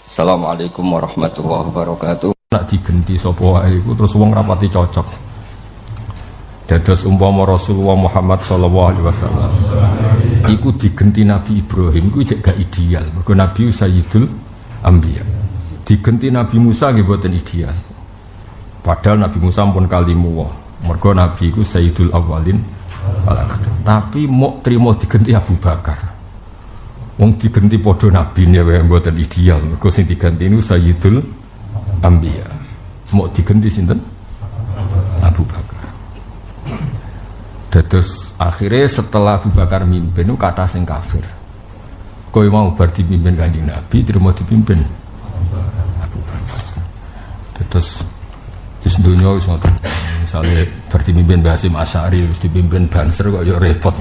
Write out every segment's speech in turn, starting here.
Assalamualaikum warahmatullahi wabarakatuh. Nak digenti sapa wae iku terus wong rapati cocok. Dados umpama Rasulullah Muhammad sallallahu alaihi wasallam iku digenti Nabi Ibrahim iku jek gak ideal. Mergo Nabi Sayyidul Anbiya. Digenti Nabi Musa nggih boten ideal. Padahal Nabi Musa pun kalimu. Mergo Nabi iku Sayyidul Awwalin wal Akhirin. Tapi mau trimo digenti Abu Bakar. Wong digenti padha nabine wae mboten ideal. Mergo sing diganti niku Sayyidul Anbiya. Mau digenti sinten? Abu Bakar. Terus akhirnya setelah Abu Bakar mimpin itu kata sing kafir. Kowe mau bar dipimpin Kanjeng Nabi, terima dipimpin Abu Bakar. Terus wis donya wis ngoten. Misale bar dipimpin Mbah Hasyim Asy'ari wis dipimpin Banser kok ya repot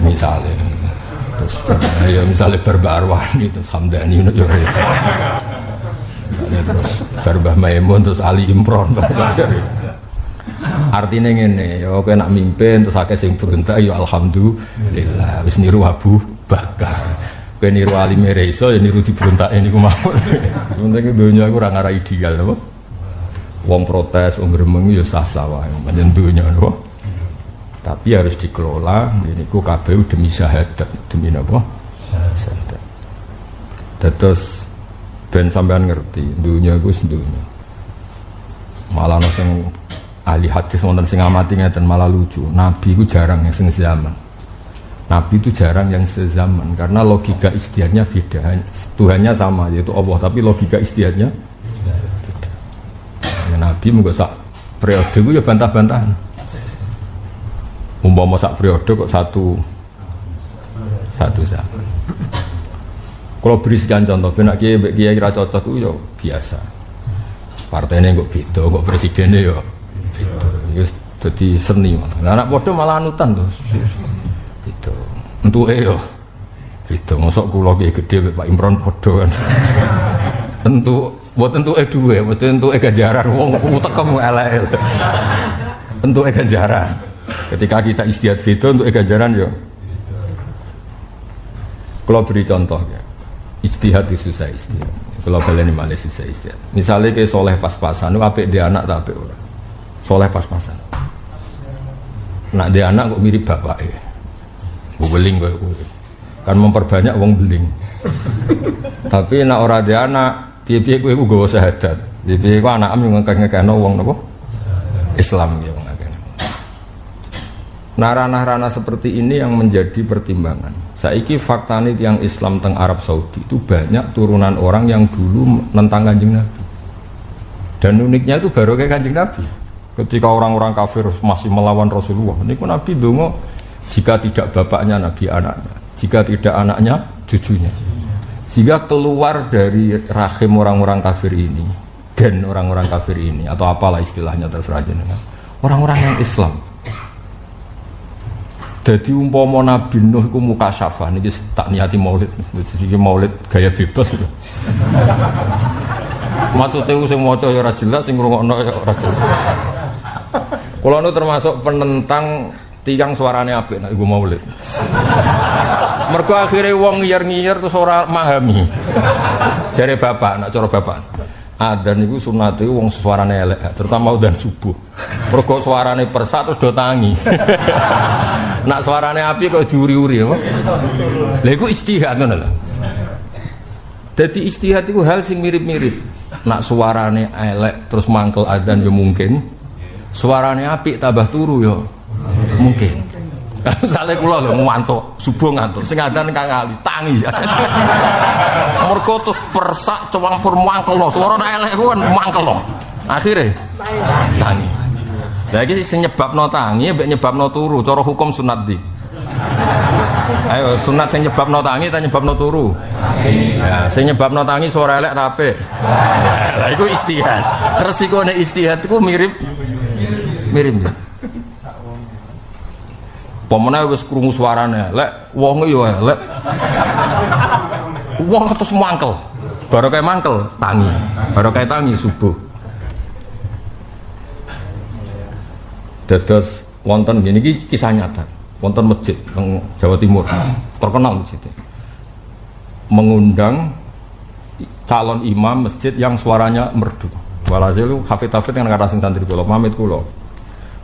misale. Terus ya misale Barbarwani terus Hamdani ya repot. Misale terus Mbah Maimun terus Ali Imron. Artinya ngene, ya kowe nak mimpin terus akeh sing berontak ya alhamdulillah wis niru Abu Bakar. Kowe niru Ali Mereso ya niru diberontake niku mawon. Penting donya iku ora ngara ideal apa? Wong protes, wong gremeng ya sah-sah wae, pancen donya apa? Tapi harus dikelola, niku kabeh demi syahadat, demi napa? Syahadat. Terus ben sampean ngerti, donya iku sedonya. Malah ana sing ahli hadis wonten sing ngamati ngeten malah lucu. Nabi itu jarang yang sezaman. Nabi itu jarang yang sezaman karena logika ijtihadnya beda. Tuhannya sama yaitu Allah, tapi logika ijtihadnya beda. Nabi mengko sak periode itu ya bantah-bantahan. Umpama sak periode kok satu zaman. Kalau beri sekian contoh, benak kiai kira cocok itu ya biasa. Partainya kok beda, kok presidennya ya itu jadi seni. Nah, anak bodoh malah anutan tuh. Itu untuk itu masuk kulo gede Pak Imron bodoh kan. Tentu buat tentu dua, buat tentu ganjaran. Wong tekem elel. Tentu ganjaran. Ketika kita istihad itu untuk ganjaran yo. Kalau beri contoh ya, istihad itu susah istihad. Kalau baleni malih susah istihad. Misalnya kayak soleh pas-pasan, itu apik dia anak tak apik orang. Soleh pas-pasan. Nak dia anak kok mirip bapak ya. Beling kok. Kan memperbanyak wong beling. Tapi nak ora dia anak, piye-piye kowe iku nggawa syahadat. Piye-piye kok anakmu ngekek-ngekekno wong napa? Islam ya wong akeh. Nah ranah-ranah seperti ini yang menjadi pertimbangan. Saiki faktane tiyang Islam teng Arab Saudi itu banyak turunan orang yang dulu nentang Kanjeng Nabi. Dan uniknya itu baru kayak Kanjeng Nabi. Ketika orang-orang kafir masih melawan Rasulullah, ini pun Nabi dongo jika tidak bapaknya Nabi anaknya, jika tidak anaknya cucunya. Sehingga keluar dari rahim orang-orang kafir ini dan orang-orang kafir ini atau apalah istilahnya terserah jenengan. Orang-orang yang Islam. Jadi umpama Nabi Nuh iku mukasyafah niki tak niati maulid, iki maulid gaya bebas itu. Maksudnya sing maca ya ora jelas, sing ngrungokno ya ora jelas. Kalau nu termasuk penentang tiang suarane apik nek iku maulid. Mergo akhire wong ngiyar-ngiyar terus ora memahami. Jare bapak, nak cara bapak. Adzan niku sunate wong suarane elek, terutama udan subuh. Mergo suarane persat terus do tangi. Nak suarane apik kok diuri-uri apa? Lha iku ijtihad ngono lho. Dadi ijtihad iku hal sing mirip-mirip. Nak suarane elek terus mangkel adzan ya mungkin. Suarane apik tambah turu ya mungkin. Misalnya kula lho ngantuk, subuh ngantuk, sing adzan kang kali tangi. Mergo terus persak campur mangkelno, suarane elek ku kan mangkelno. Akhire tangi. Lah iki sing nyebabno tangi mbek nyebabno turu, cara hukum sunat di. Ayo sunat sing nyebabno tangi ta nyebabno turu? Ya, sing nyebabno tangi suara elek ta apik. Lah iku istihad. Resikone istihad iku mirip ya. Pemene wis krungu suarane elek, wonge yo elek. Wong terus mangkel. Baru kayak mangkel tangi. Baru kayak tangi subuh. Dados wonten ngene iki kisah nyata. Wonten masjid nang Jawa Timur. Terkenal masjid. Mengundang calon imam masjid yang suaranya merdu. Walhasil lu hafid-hafid yang kata sing santri kula, pamit kula.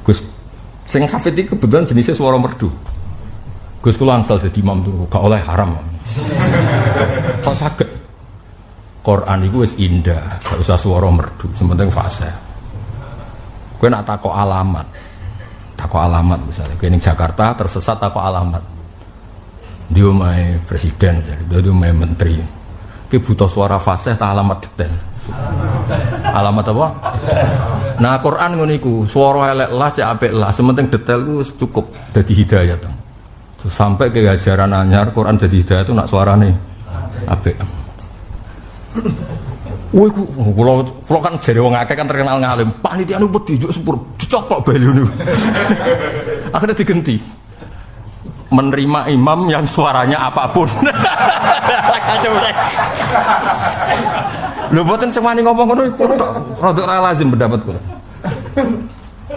Gus sing hafid iki kebetulan jenisnya suara merdu. Gus kula angsal dadi imam tuh, gak oleh haram. Kok saged? Quran iku wis indah, gak usah suara merdu, sementing fasih. Kowe nak takok alamat misalnya, kowe ning Jakarta tersesat takok alamat. Di omahe presiden, di omahe menteri. Kowe butuh suara fasih ta alamat detail. Alamat apa? Nah Quran ngono iku, swara elek lah cek apik lah, sementing detail ku cukup dadi hidayah to. Sampai ke ajaran anyar Quran dadi hidayah itu nak suarane apik. Woi kula kan jare wong akeh kan terkenal ngalim. Panitia nu wedi juk sepur dicoplok belu niku. Akhirnya digenti. Menerima imam yang suaranya apapun. Lho boten semani ngomong ngono rada ora lazim pendapat kula.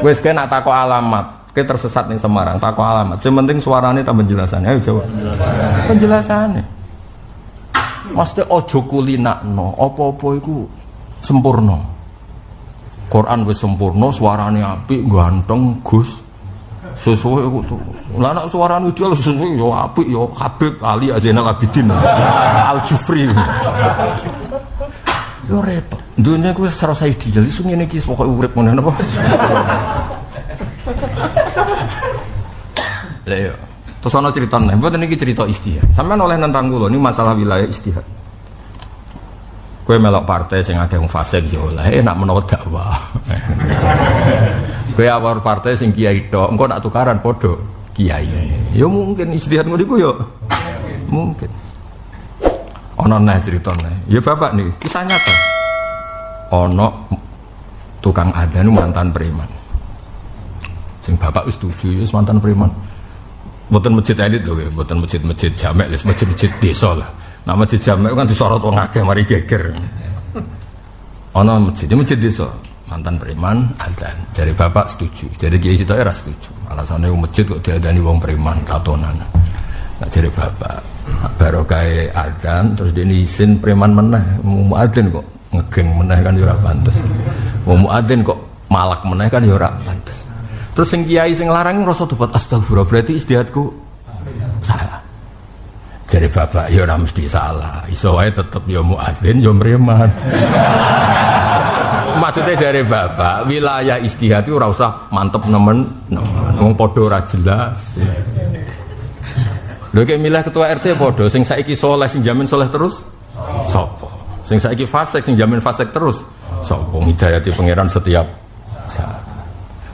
Wis kena takok alamat, ke tersesat ning Semarang, takok alamat. Sing penting suarane tambah penjelasannya. Ayo jawab. Penjelasane. Mesti ojo kulinakno, apa-apa iku sempurna. Quran wis sempurna, suarane apik, ganteng, Gus. Sesuai iku. Lah nek suarane ideal sesuai yo apik yo Habib Ali Zainal Abidin. Al-Jufri. Yo repot. Dunia ku wis serasa ideal, iso ngene iki pokoke urip ngono apa. Lah yo. Terus ana critane, mboten niki cerita istihad. Sampeyan oleh nentang kula ini masalah wilayah istihad. Kowe melok partai sing akeh wong fasik yo oleh nak menawa dakwah. Kowe awar partai sing kiai tok, engko nak tukaran padha kiai. Ya mungkin istihad ngono iku yo. Mungkin. Ana neh critane. Ya bapak nih, kisah nyata. Ana tukang adzan mantan preman. Sing bapak wis setuju, wis mantan preman. Mboten masjid elit lho, mboten masjid jamek, masjid desa lah. Nah masjid jamek kan disorot wong akeh mari geger. Ana masjid desa, mantan preman adzan. Jare bapak setuju, jare kiai sitoke ora setuju. Alasane masjid kok diadani wong preman tatonan. Nah jare bapak, barokah adzan terus dene isin preman meneh, muadzin kok ngegeng meneh kan ya ora pantes. Wong muadzin kok malak meneh kan ya ora pantes. Terus sing kiai sing larang ngrasa tobat astagfirullah berarti istihadku salah. Jadi bapak ya ora mesti salah. Iso wae tetep ya muadzin ya mreman. Maksudnya dari bapak wilayah istihad itu ora usah mantep nemen. Wong padha ora jelas. Lho kek milih ketua RT padha sing saiki saleh sing jamin saleh terus sapa? Sing saiki fasik sing jamin fasik terus sapa? Hidayati pangeran setiap saat.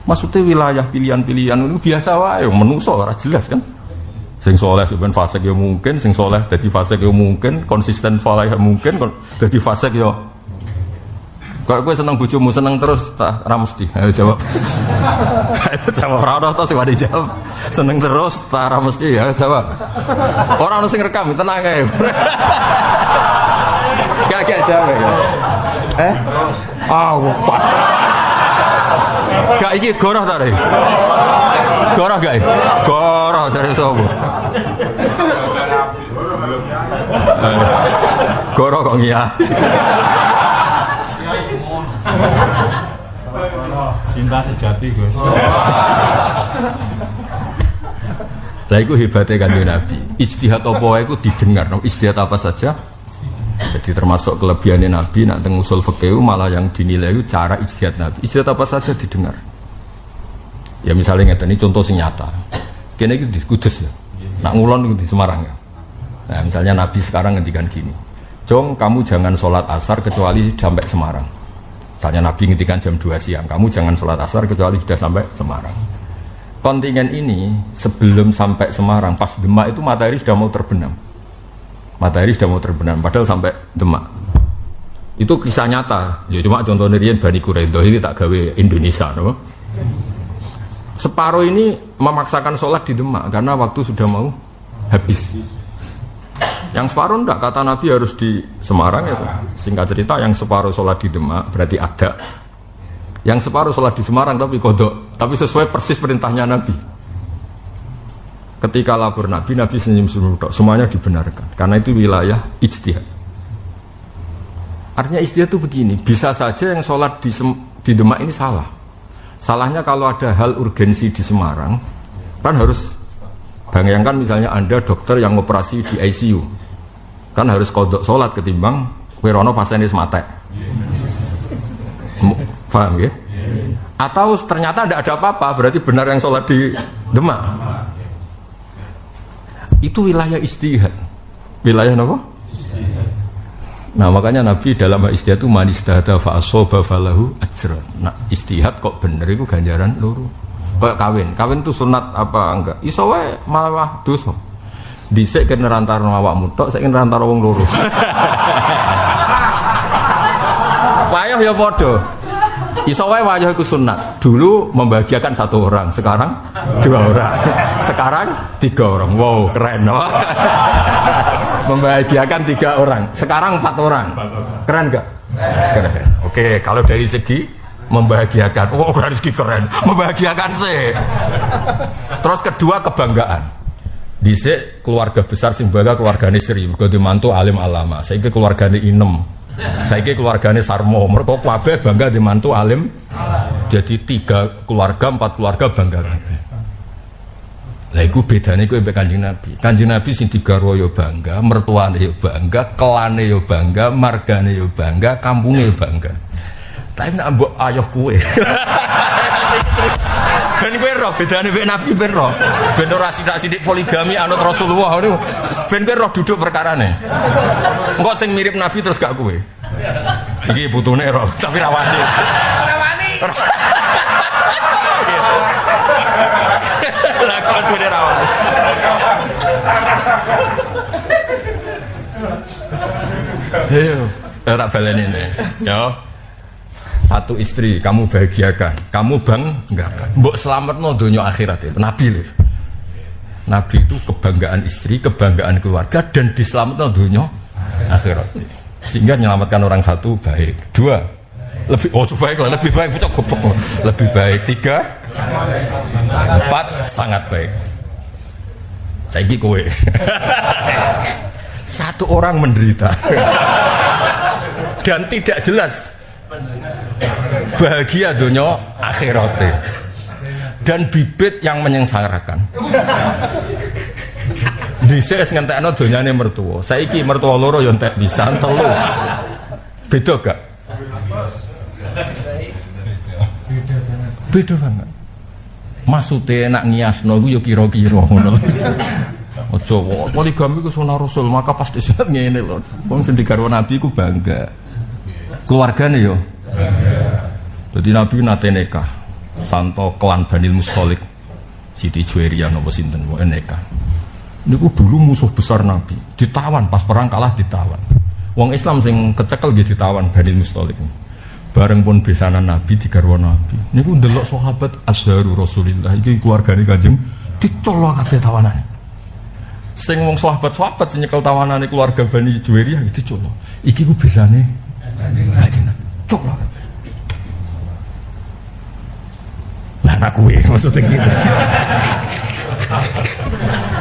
Maksudnya wilayah pilihan-pilihan itu biasa wae, menungso ora jelas kan. Sing soleh sampean fasik ya mungkin, sing soleh dadi fasik ya mungkin, konsisten saleh ya mungkin, dadi fasik ya. Kok kowe seneng bojomu seneng terus ta ora mesti. Ayo jawab. Ayo jawab ora ono to sing wani jawab. Seneng terus ta ora mesti ya jawab. Ora ono sing rekam tenang ae. Gak jawab ya. Fuck. Gak iki goroh ta re? Goroh gak? Goroh jare sapa? Goroh kok ngiya. Cinta sejati, Gus. Lah iku hebate Kanjeng Nabi. Ijtihad apa wae iku didengar. Ijtihad apa saja. Jadi termasuk kelebihannya Nabi nak teng usul fikih malah yang dinilai itu cara ijtihad Nabi. Ijtihad apa saja didengar. Ya misalnya ngeten ini contoh sing nyata. Kene iki di Kudus ya. Nak ngulon di Semarang ya. Nah, misalnya Nabi sekarang ngendikan gini. Jong, kamu jangan sholat asar kecuali sampai Semarang. Misalnya Nabi ngendikan jam 2 siang, kamu jangan sholat asar kecuali sudah sampai Semarang. Kontingen ini sebelum sampai Semarang, pas Demak itu matahari sudah mau terbenam. Matahari sudah mau terbenam, padahal sampai Demak. Itu kisah nyata. Ya cuma contoh riyen Bani Quraidah ini tak gawe Indonesia, no? Separuh ini memaksakan sholat di Demak karena waktu sudah mau habis. Yang separuh enggak, kata Nabi harus di Semarang ya. Singkat cerita, yang separuh sholat di Demak berarti ada. Yang separuh sholat di Semarang tapi kodok, tapi sesuai persis perintahnya Nabi. Ketika lapor Nabi senyum-senyum, semuanya dibenarkan karena itu wilayah ijtihad. Artinya istihad itu begini, bisa saja yang sholat di Demak ini salah. Salahnya kalau ada hal urgensi di Semarang, kan harus bayangkan misalnya Anda dokter yang operasi di ICU, kan harus kodok sholat ketimbang wirono pasiennya sematek. Paham ya? Atau ternyata tidak ada apa-apa, berarti benar yang sholat di Demak. Itu wilayah istihad. Wilayah apa? Nah makanya Nabi dalam istihad itu man istihada fa asoba falahu ajran. Nah istihad kok bener itu ganjaran loro. Kayak kawin itu sunat apa enggak? Iso wae malah dosa. Dhisik kene rantar awakmu tok, saiki rantar wong loro. Wayah ya padha. Iso wae wayah iku sunat. Dulu membahagiakan 1 orang, sekarang 2 orang. Sekarang 3 orang. Wow, keren loh. Membahagiakan 3 orang, sekarang 4 orang. Keren gak? Keren. Oke, kalau dari segi membahagiakan, oh dari segi keren, membahagiakan sih. Terus kedua kebanggaan. Dhisik keluarga besar sing bangga keluargane Sri, mergo dimantu alim alama. Saiki keluargane Inem. Saiki keluargane Sarmo, mergo kabeh bangga dimantu alim. Jadi 3 keluarga, 4 keluarga bangga kabeh. Lah iku bedane kowe mbek Kanjeng Nabi. Kanjeng Nabi sing digarwa ya bangga, mertuane ya bangga, kelane ya bangga, margane ya bangga, kampunge ya bangga. Tapi nek mbok ayoh kowe. Ben kowe roh bedane mbek Nabi ben roh. Ben ora sithik-sithik poligami anut Rasulullah niku. Ben kowe roh duduk perkarane. Engko sing mirip Nabi terus gak kowe. Iki putune roh, tapi ra wani. Ora wani. Lah kok sudah rawat. Ayo, ora baleni nih. Yo. 1 istri kamu bahagiakan, kamu banggakan. Mbok slametno donya akhirat itu. Nabi lho. Nabi itu kebanggaan istri, kebanggaan keluarga dan dislametno donya akhirat. Sehingga menyelamatkan orang 1 baik. 2 lebih lebih baik bocah goblok. Lebih baik 3 4 sangat baik. Saiki kowe. 1 orang menderita. Dan tidak jelas bahagia dunia akhiratnya. Dan bibit yang menyengsarakan. Dhisik wis ngentekno donyane mertua. Saiki mertua loro yo entek pisan 3. Beda gak? Beda banget. Maksudnya nak ngiasno iku ya kira-kira ngono. Aja poligami ku sunah Rasul, maka pasti sunat ngene lho. Wong sing digarwa Nabi ku bangga. Keluargane yo. Dadi Nabi nate nikah. Santo klan Banil Mustholik. Siti Juwairiyah napa sinten wae nikah. Niku dulu musuh besar Nabi. Ditawan pas perang kalah ditawan. Wong Islam sing kecekel nggih ditawan Banil Mustholik. Bareng pun besanan Nabi digarwa Nabi. Niku ndelok sahabat Azharu Rasulillah iki keluargane Kanjeng dicolok kabeh tawanane. Sing wong sahabat-sahabat sing nyekel tawanane keluarga Bani Juwairiyah dicolok. Iki ku besane Kanjeng Nabi. Colok kabeh. Lah anak kuwe maksudnya gitu.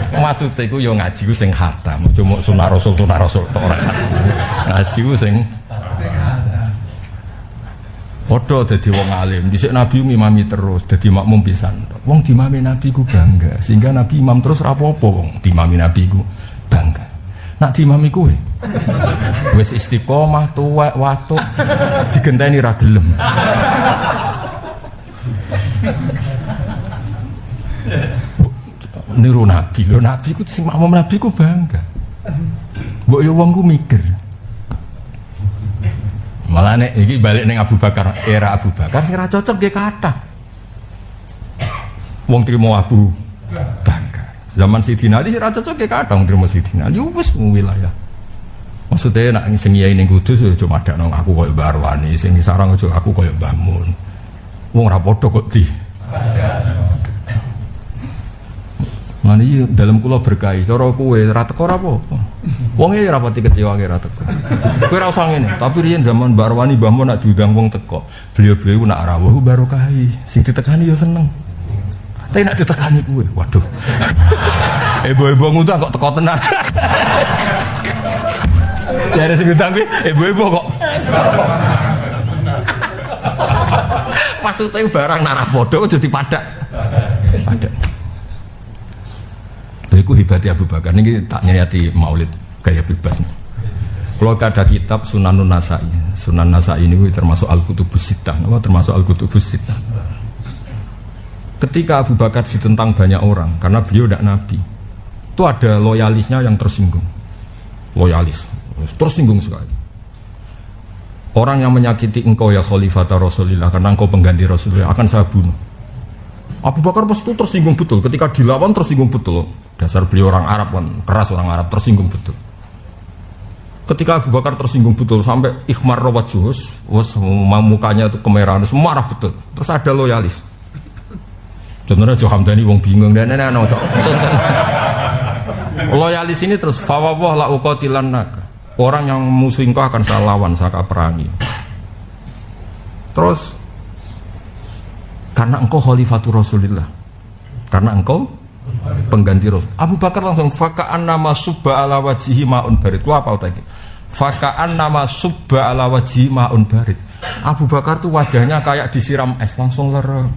Maksudnya ku yo ngaji ku sing khatam, cuma sunah Rasul tok ora. Ngaji ku sing padha dadi wong alim. Dhisik Nabi ngimami terus dadi makmum pisan. Wong dimami Nabi ku bangga, sehingga Nabi imam terus ra apa-apa wong dimami Nabi ku bangga. Nak dimami kowe wis istiqomah tuwek watuk digenteni ra gelem. Niru Nabi, lho Nabi ku sing makmum Nabi ku bangga. Mbok yo wong ku mikir. Malah nek iki balik ning Abu Bakar, era Abu Bakar sing ra cocok nggih kathah. Wong trimo Abu Bakar. Zaman Sidina Ali ra cocok nggih kathah wong trimo Sidina Ali wis wilayah. Maksudnya nek sing yai ning Kudus yo cuma ada nang aku koyo Mbah Arwani, sing sarang aja aku koyo Mbah Mun. Wong ra padha kok di. Lan iki dalam kula berkahi, cara kowe ra teko ora apa-apa. Wong e ora pati kecewa kira teko. Kowe ora usah ngene, tapi riyen zaman Mbak Arwani Mbah Mun nak diundang wong teko, beliau-beliau nak rawuh barokahi, sing ditekani yo seneng. Tapi nak ditekani kowe, waduh. Ibu-ibu ngundang kok teko tenan. Dari sing utang kuwi ibu-ibu kok. Maksudnya barang narah bodoh jadi padak. Padak. Iku hebatnya Abu Bakar ini tak nyeriati maulid gaya bebas. Kalau ada kitab Sunanun Nasai, Sunan Nasai ini termasuk Al-Kutubus Sittah, termasuk Al-Kutubus Sittah. Ketika Abu Bakar ditentang banyak orang karena beliau tidak nabi, itu ada loyalisnya yang tersinggung. Loyalis, tersinggung sekali. Orang yang menyakiti engkau ya Khalifata Rasulillah karena engkau pengganti Rasulullah akan saya bunuh. Abu Bakar pas itu tersinggung betul. Ketika dilawan tersinggung betul. Dasar beliau orang Arab kan keras, orang Arab tersinggung betul. Ketika Abu Bakar tersinggung betul sampai ikhmar wajhuh, mukanya itu kemerahan, marah betul. Terus ada loyalis. Contohnya Jo Hamdani wong bingung dan loyalis ini terus fawwah la uqatilannaka. Orang yang musuh engkau akan saya lawan, saya akan perangi. Terus karena engkau Khalifatur Rasulillah, karena engkau pengganti Rasul. Abu Bakar langsung faka'an nama subba ala wajihi ma'un barid. Lu apa tadi? Faka'an nama subba ala wajihi ma'un barid. Abu Bakar tuh wajahnya kayak disiram es, langsung lerem.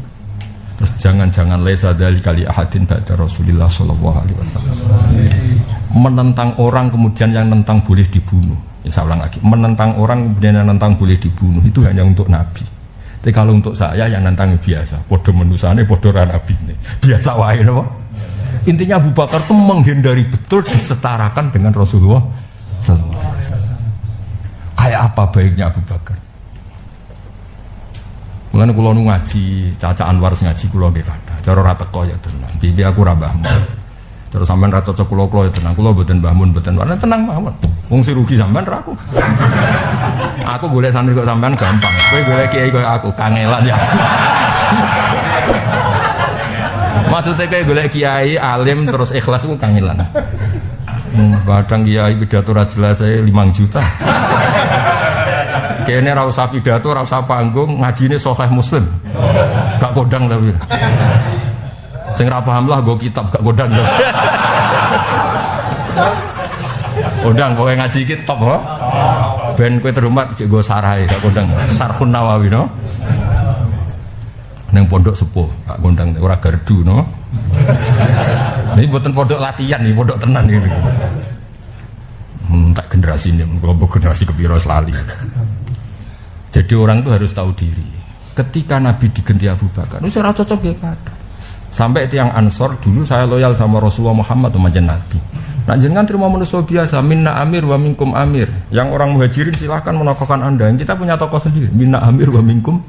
Terus jangan-jangan lesa dari kali ahadin ba'da Rasulillah sallallahu alaihi wasallam. Menentang orang kemudian yang nentang boleh dibunuh. Ya saya ulang lagi, menentang orang kemudian yang nentang boleh dibunuh itu hanya untuk Nabi. Tapi kalau untuk saya yang nentang biasa, podo menusane, podo nabi ini biasa wae no? Intinya Abu Bakar itu menghindari betul disetarakan dengan Rasulullah sallallahu alaihi wasallam. Kayak apa baiknya Abu Bakar? Mulane kula nu ngaji, Caca Anwar ngaji kula nggih kathah. Cara ra teko ya tenang. Bibi aku ra mbahmu. Terus sampean ra cocok kula ya tenang. Kula mboten mbahmun mboten warna tenang mawon. Wong si rugi sampean ra aku. Aku golek santri kok sampean gampang. Kowe golek kiai koyo aku kangelan ya. Maksudnya kayak golek kiai alim terus ikhlas ku kangelan. Kadang kiai pidato ra jelas saya 5 juta. Kayaknya ra usah pidato, ra usah panggung, ngajine Sahih Muslim. Gak kodang tapi. Sing ra paham lah go kitab gak kodang. Kodang pokoknya ngaji iki top ho. Ben kowe terhormat cek go sarahe gak kodang. Sarhun Nawawi no. Neng pondok sepuh, gak kondang ora gardu no. Ini buatan pondok latihan nih, pondok tenan ini. Tak generasi ini, kelompok generasi kepiro selali. Jadi orang itu harus tahu diri. Ketika Nabi diganti Abu Bakar, itu saya cocok ya kata. Sampai tiang Ansor dulu saya loyal sama Rasulullah Muhammad umatnya Nabi. Nah jangan terima manusia biasa, minna amir wa minkum amir. Yang orang muhajirin silahkan menokohkan anda. Yang kita punya tokoh sendiri, minna amir wa minkum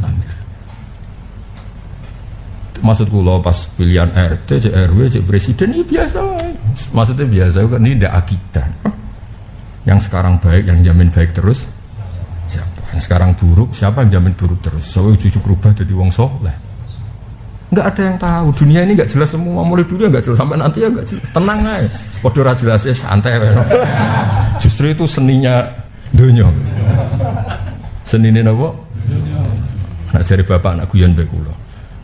amir. Maksud kula pas pilihan RT, RW, presiden ini biasa. Maksudnya biasa kan ini tidak akidah. Yang sekarang baik, yang jamin baik terus siapa? Yang sekarang buruk, siapa yang jamin buruk terus? Soalnya cucu berubah jadi wong soleh. Nggak ada yang tahu, dunia ini nggak jelas semua. Mulai dulu nggak jelas, sampai nanti ya nggak jelas. Tenang aja, podo ra jelas ya santai. Justru itu seninya dunia. Senine napa? Nak jari bapak anak guyon bae kula.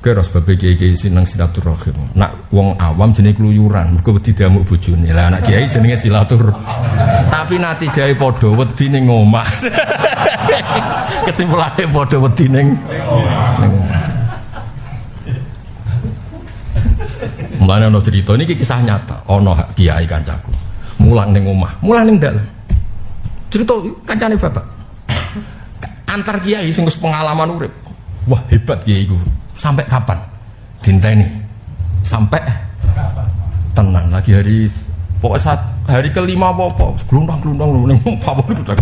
Keros bapak kiai sinang silaturahim. Nak wong awam jenenge keluyuran, mergo wedi diamuk bojone. Lah anak kiai jenenge silaturahim. Tapi nanti jae padha wedi ning omah. Kesimpulane padha wedi ning mulane ana cerita niki kisah nyata. Ana kiai kancaku. Mulang ning omah, mulang ning dalem. Cerita kancane bapak. Antar kiai sing wis pengalaman urip. Wah, hebat kiai iku. Sampai kapan? Dinteni. Sampai tenang lagi hari pokok saat hari kelima apa glundang ning pawon udah.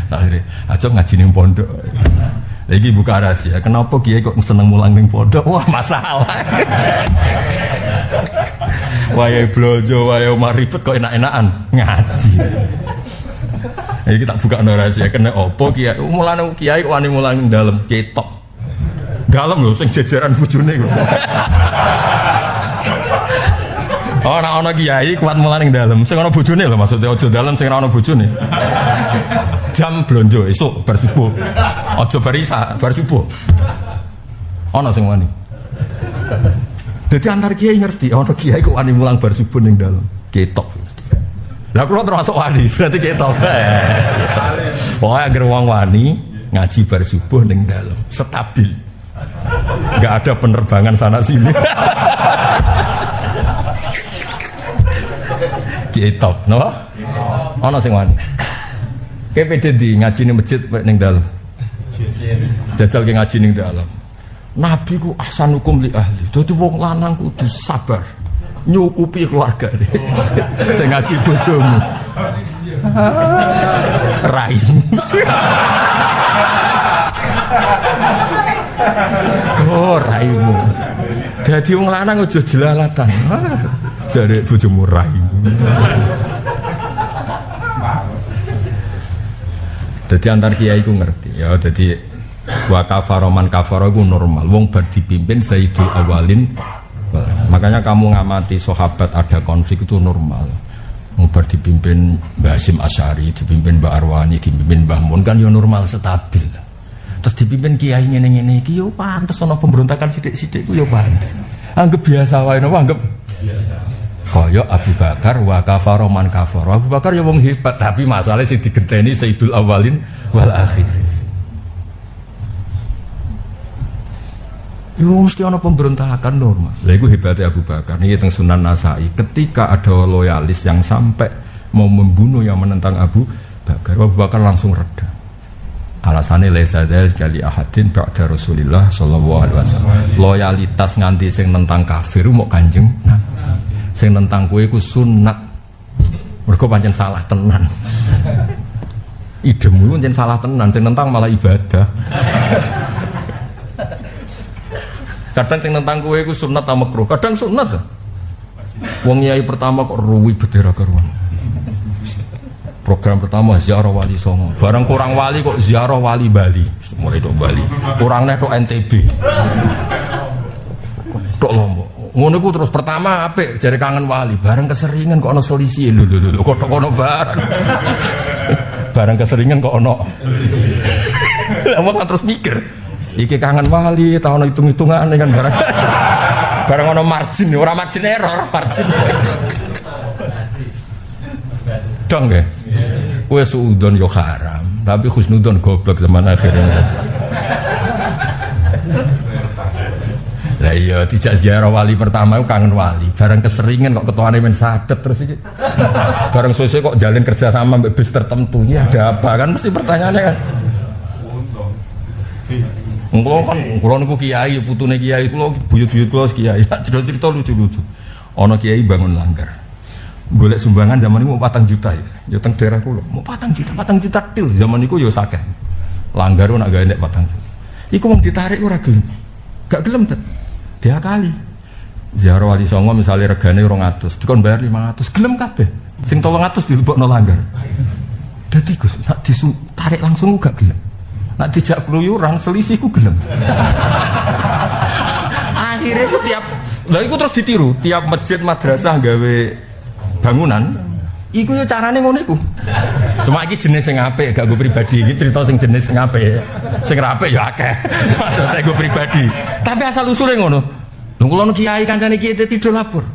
Akhire aja ngaji ning pondok. Lagi buka rahasia. Kenapa kiai kok seneng mulang ning pondok? Wah, masalah. Wae blojo, wae omah ribet kok enak-enakan ngaji. Iki kita buka rahasia kena opo kiai. Mulane kiai wani mulang ning dalem ketok. Dalam lho sing jajaran bojone lho. Ana kiai kuat mulane ning dalem. Sing ana bojone lho maksudnya aja dalem sing ana bojone. Jam blonjo esuk bar subuh. Aja bar isa, bar subuh. Ana sing wani. Dadi antar kiai ngerti, ana kiai kok wani mulang bar subuh ning dalem. Ketok. Lah kula termasuk wani, berarti ketok. Pokoke anggere wong wani ngaji bar subuh ning dalem, stabil. Enggak ada penerbangan sana sini. Ketok, no? Ana sing wani. KPD di ngaji ning masjid ning dalem. Jajal ke ngaji ning dalem. Nabi ku ahsanukum li ahli. Dadi wong lanang kudu sabar. Nyukupi keluarga deh. Saya ngaji bojomu. Raimu. Oh, raimu. Dadi wong lanang aja jelalatan. Jare bojomu raimu. Dadi antar kiai ku ngerti ya, dadi wa kafaroman kafaro ku normal. Wong bar dipimpin Sayyidul Awalin. Makanya kamu ngamati sahabat ada konflik itu normal. Bar dipimpin Mbah Hasyim Asy'ari, dipimpin Mbah Arwani, dipimpin Mbah Mun kan ya normal stabil. Terus dipimpin kiai ngene-ngene iki yo pantes ana pemberontakan sithik-sithik ku yo pantes. Anggap biasa wae napa anggap biasa. Kaya Abu Bakar wa kafara man kafara. Abu Bakar ya wong hebat tapi masalah sing digenteni Sayyidul Awalin wal Akhirin. Yo mesti ana pemberontakan normal. Lha iku hebate Abu Bakar. Niki teng Sunan Nasa'i, ketika ada loyalis yang sampai mau membunuh yang menentang Abu Bakar langsung reda. Alasannya laisa dzalika li ahadin ba'da Rasulillah sallallahu alaihi wasallam. Loyalitas nganti sing nentang kafir mau Kanjeng Nabi. Sing nentang kowe iku sunat. Mergo pancen salah tenan. Idemu pancen salah tenan, sing nentang malah ibadah. Kadang sing nentang kowe iku sunat ta makruh, kadang sunat. Wong kiai pertama kok ruwi bendera karuan. Program pertama ziarah wali Songo. Barang kurang wali kok ziarah wali Bali. Mulai tok Bali. Kurangnya tok NTB. Tok Lombok. Ngono iku terus pertama apik jare kangen wali, bareng keseringan kok ana selisih lho kok tok ono barang. Bareng keseringan kok ono. Lah kan terus mikir. Iki kangen wali, tahun hitung-hitungan kan barang. Barang ono margin, ora margin error, margin. Dong nggih. Kowe suudon yo haram, tapi husnudon goblok zaman akhirnya. Lah iya dijak ziarah wali pertama itu kangen wali, barang keseringan kok ketuane men saged terus iki. Barang sesuk kok jalin kerja sama mbek bis tertentu. Ya ada apa kan mesti pertanyaannya kan. Kulo niku kiai, putune kiai kulo, buyut-buyut kulo kiai. Cerita lucu-lucu. Ana kiai bangun langgar. Golek sumbangan zaman niku 4 juta ya. Ya teng daerah kulo, mau 4 juta til. Zaman niku ya sakeh. Langgar nak gawe nek 4 juta. Iku wong ditarik ora gelem. Gak gelem tet. Dia kali. Ziarah wali Songo misalnya regane 200, dikon bayar 500, gelem kabeh. Sing 300 dilebokno langgar. Dadi Gus, nak ditarik langsung gak gelem. Nak dijak keluyuran selisihku gelem. Akhirnya itu lah itu terus ditiru tiap masjid madrasah gawe bangunan. Iku yo carane ngono iku. Cuma iki jenis sing apik, gak gue pribadi iki cerita sing jenis sing apik. Sing ra apik ya akeh. Maksudnya gue pribadi. Tapi asal usule ngono. Lho kula nu kiai kancane kiai tidur lapor.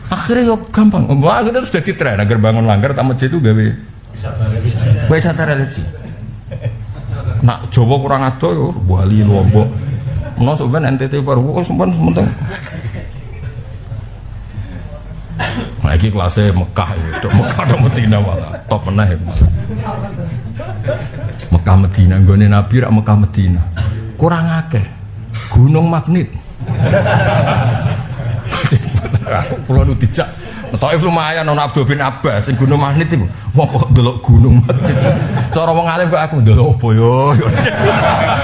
Akhirnya yo gampang. Akhirnya terus dadi tren agar bangun langgar ta masjid itu gawe wisata religi. Nak Jawa kurang ado yo Bali Lombok. Ono sampean NTT baru kok sampean sementing. Nah iki kelasnya Mekah ya, Mekah dan Medina malah top meneh malah. Mekah Medina nggone Nabi rak Mekah Medina. Kurang akeh. Gunung magnet. Aku kula nu dijak Taif lumayan ana Abdul bin Abbas sing gunung magnet iku. Wong kok delok gunung magnet. Cara wong alim kok aku ndelok opo yo.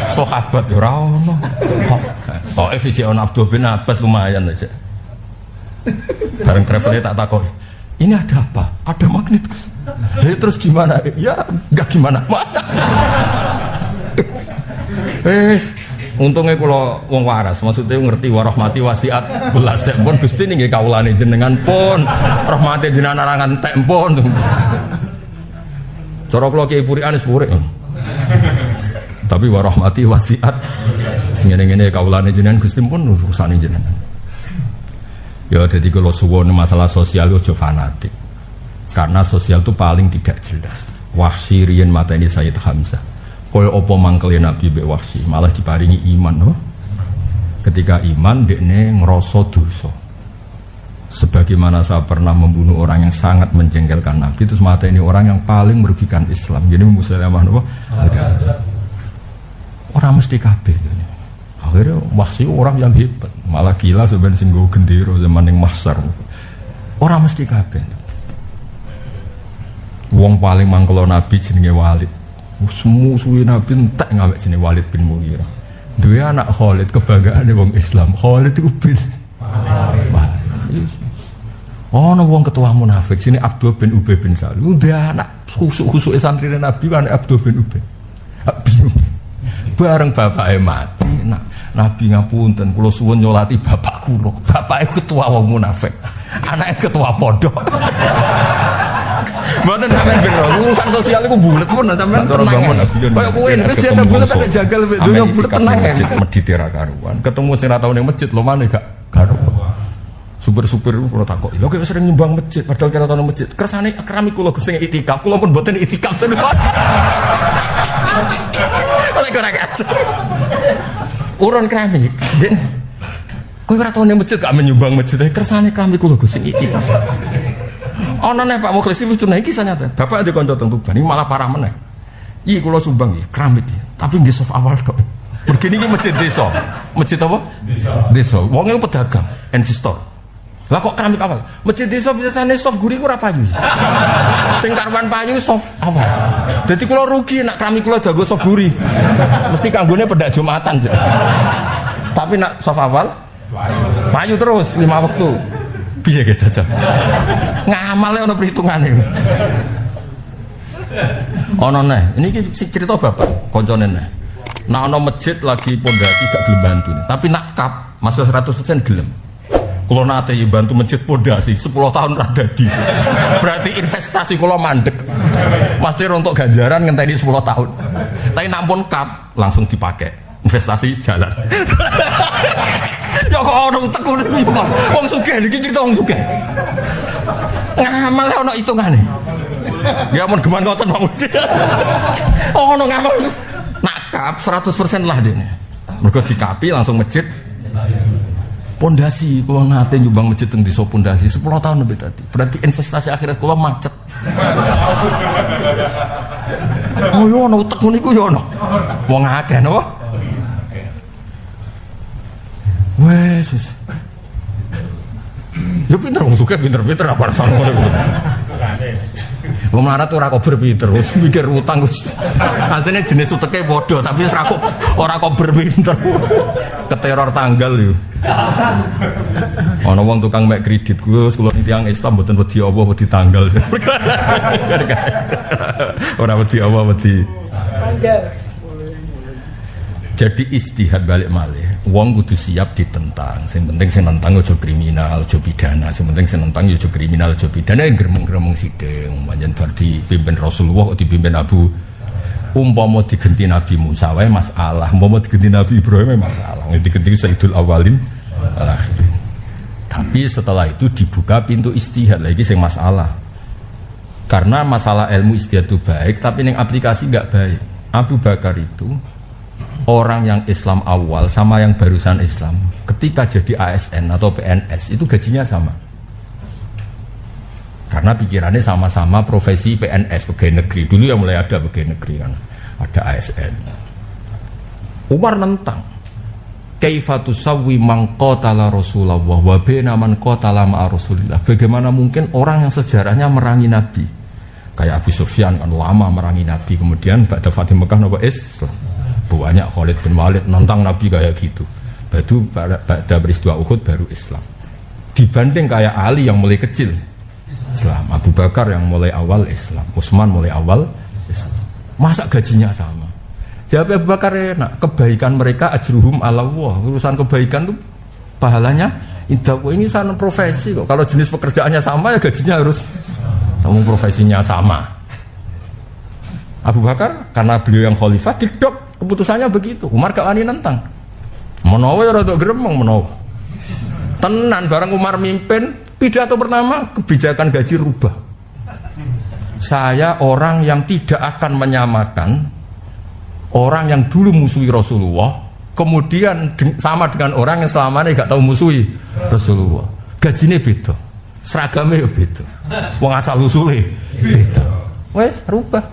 Sahabat yo ora ono. Taif iki ana Abdul bin Abbas lumayan aja. Bareng travelnya tak takoi. Ini ada apa? Ada magnet. Terus gimana? Ya enggak gimana-mana. Untungnya kalau wong waras, maksudnya ngerti warahmati wasiat belas pun Gusti nggih kawulane jenengan pun rahmati jenengan arangan tek pun. Cara kula Kiai Purian wis purik. Tapi warahmati wasiat sing ngene-ngene kawulane jenengan Gusti pun urusane jenengan. Ya jadi kalau suwon masalah sosial ojo fanatik. karena sosial itu paling tidak jelas. Wahsy riyen mateni Sayyid Hamzah. Kaya apa mangkele Nabi mbek Wahsy, malah diparingi iman, no? Ketika iman dekne ngrasa dosa. Sebagaimana saya pernah membunuh orang yang sangat menjengkelkan Nabi, terus mateni orang yang paling merugikan Islam. Jadi Musailamah no? Orang mesti kabeh. Akhirnya Wahsy orang yang hebat, malah gila sebenarnya sing nggo gendera zaman ning mahsyar. Orang mesti kabeh. Wong paling mangkelo Nabi jenenge Walid. Musuh-musuhe Nabi entek ngawek jenenge Walid bin Mughirah. Duwe anak Khalid, kebanggaane wong Islam. Khalid itu bin ono wong ketua munafik sini Abdul bin Ubay bin Salul. Udah anak khusuk-khusuke santrine Nabi kan Abdul bin Ubay. Bareng bapake mati, Nabi ngapunten kula suwun nyolati bapak kula. Bapake ketua wong munafik. Anake ketua pondok. Mboten sampean biro, urusan sosial iku bulet pun sampean tenang. Kayak kowe nek biasa bulet tak jagal dunya bulet tenang. Medhit ra karuan. Ketemu sing ra tau ning masjid lho maneh gak karuan. Super-super kula takoki. Lho kok sering nyumbang masjid padahal kira tau nang masjid. Kersane akrami kula sing itikaf, kula pun mboten itikaf tenan. Oleh ora kacau. Urun keramik. Kowe ora tau ning masjid gak menyumbang masjid. Kersane keramik kula sing itikaf. Ono nek Pak Mukhlisi lucu nek iki sanyata. Bapak ada kanca teng Tuban iki malah parah meneh. Iki kula sumbang iki keramik iki, tapi nggih soft awal tok. Mergi niki masjid desa. Masjid apa? Desa. Wong e pedagang, investor. Lah kok keramik awal? Masjid desa biasane soft guri ku ora payu. Sing karuan payu soft awal. Dadi kula rugi nek keramik kula jago soft guri. Mesti kanggone pedak Jumatan. Tapi nek soft awal payu terus 5 waktu. Piye ge jajal. Ngamale ana perhitungane. Ono neh, ini cerita bapak koncone neh. Nah ana masjid lagi pondasi gak gelem bantu. Tapi nak kap masuk 100% gelem. Kula nate bantu masjid pondasi 10 tahun ra dadi. Berarti investasi kula mandek. Pasti untuk ganjaran ngenteni 10 tahun. Tapi nampun kap langsung dipakai. Investasi jalan. Ya kok ono utek iki kok. Wong sugih iki cerita wong sugih. Ngamal ono hitungane. Ya mun geman ngoten Pak Mudi. Ono ngamal nakap 100% lah dene. Mergo dikapi langsung masjid. Pondasi kula nate nyumbang masjid teng desa pondasi 10 tahun lebih tadi. Berarti investasi akhirat kula macet. Oh yo ono utek niku yo ono. Wong akeh napa? Wes. Yo pinter wong sugih pinter-pinter apa rasane ngono. Wong melarat ora kober pinter, wis mikir utang wis. Asline jenis uteke padha tapi wis ora kober pinter. Keteror tanggal yo. Ana wong tukang mek kredit Gus, kula tiyang Islam mboten wedi apa wedi tanggal. Ora wedi apa wedi tanggal. Jadi istihad balik malih. Wong kudu siap ditentang. Sing penting sing nentang aja kriminal, aja pidana. Sing penting sing nentang aja kriminal, aja pidana. Gremeng-gremeng sithik. Pancen bar dipimpin Rasulullah, dipimpin Abu. Umpama digenti Nabi Musa wae masalah. Umpama digenti Nabi Ibrahim masalah. Digenti Sayyidul Awalin wal Akhirin. Tapi setelah itu dibuka pintu istihad lagi sing masalah. Karena masalah ilmu istihad itu baik, tapi ning aplikasi enggak baik. Abu Bakar itu orang yang Islam awal sama yang barusan Islam ketika jadi ASN atau PNS itu gajinya sama karena pikirannya sama-sama profesi PNS pegawai negeri. Dulu yang mulai ada pegawai negeri kan ada ASN. Umar nentang kaifa tusawwi man qatala Rasulullah wa baina man qatala ma'a Rasulillah. Bagaimana mungkin orang yang sejarahnya merangi Nabi kayak Abu Sufyan kan lama merangi Nabi, kemudian ba'da Fatih Mekah napa Islam. Banyak Khalid bin Walid nentang Nabi kayak gitu. Baru pada peristiwa Uhud baru Islam. Dibanding kayak Ali yang mulai kecil Islam, Abu Bakar yang mulai awal Islam, Utsman mulai awal Islam. Masa gajinya sama? Jawab Abu Bakar enak. Kebaikan mereka ajruhum ala Allah. Urusan kebaikan tuh pahalanya indah. Ini sana profesi kok. Kalau jenis pekerjaannya sama ya gajinya harus sama, profesinya sama. Abu Bakar karena beliau yang khalifah dikdok. Keputusannya begitu. Umar gak wani nentang. Menawa ya rada gremeng menawa. Tenan bareng Umar mimpin pidato pertama kebijakan gaji rubah. saya orang yang tidak akan menyamakan orang yang dulu musuhi Rasulullah kemudian sama dengan orang yang selama ini gak tahu musuhi Rasulullah. Gajinya beda, seragamnya beda, wong asal usule beda. Wes rubah.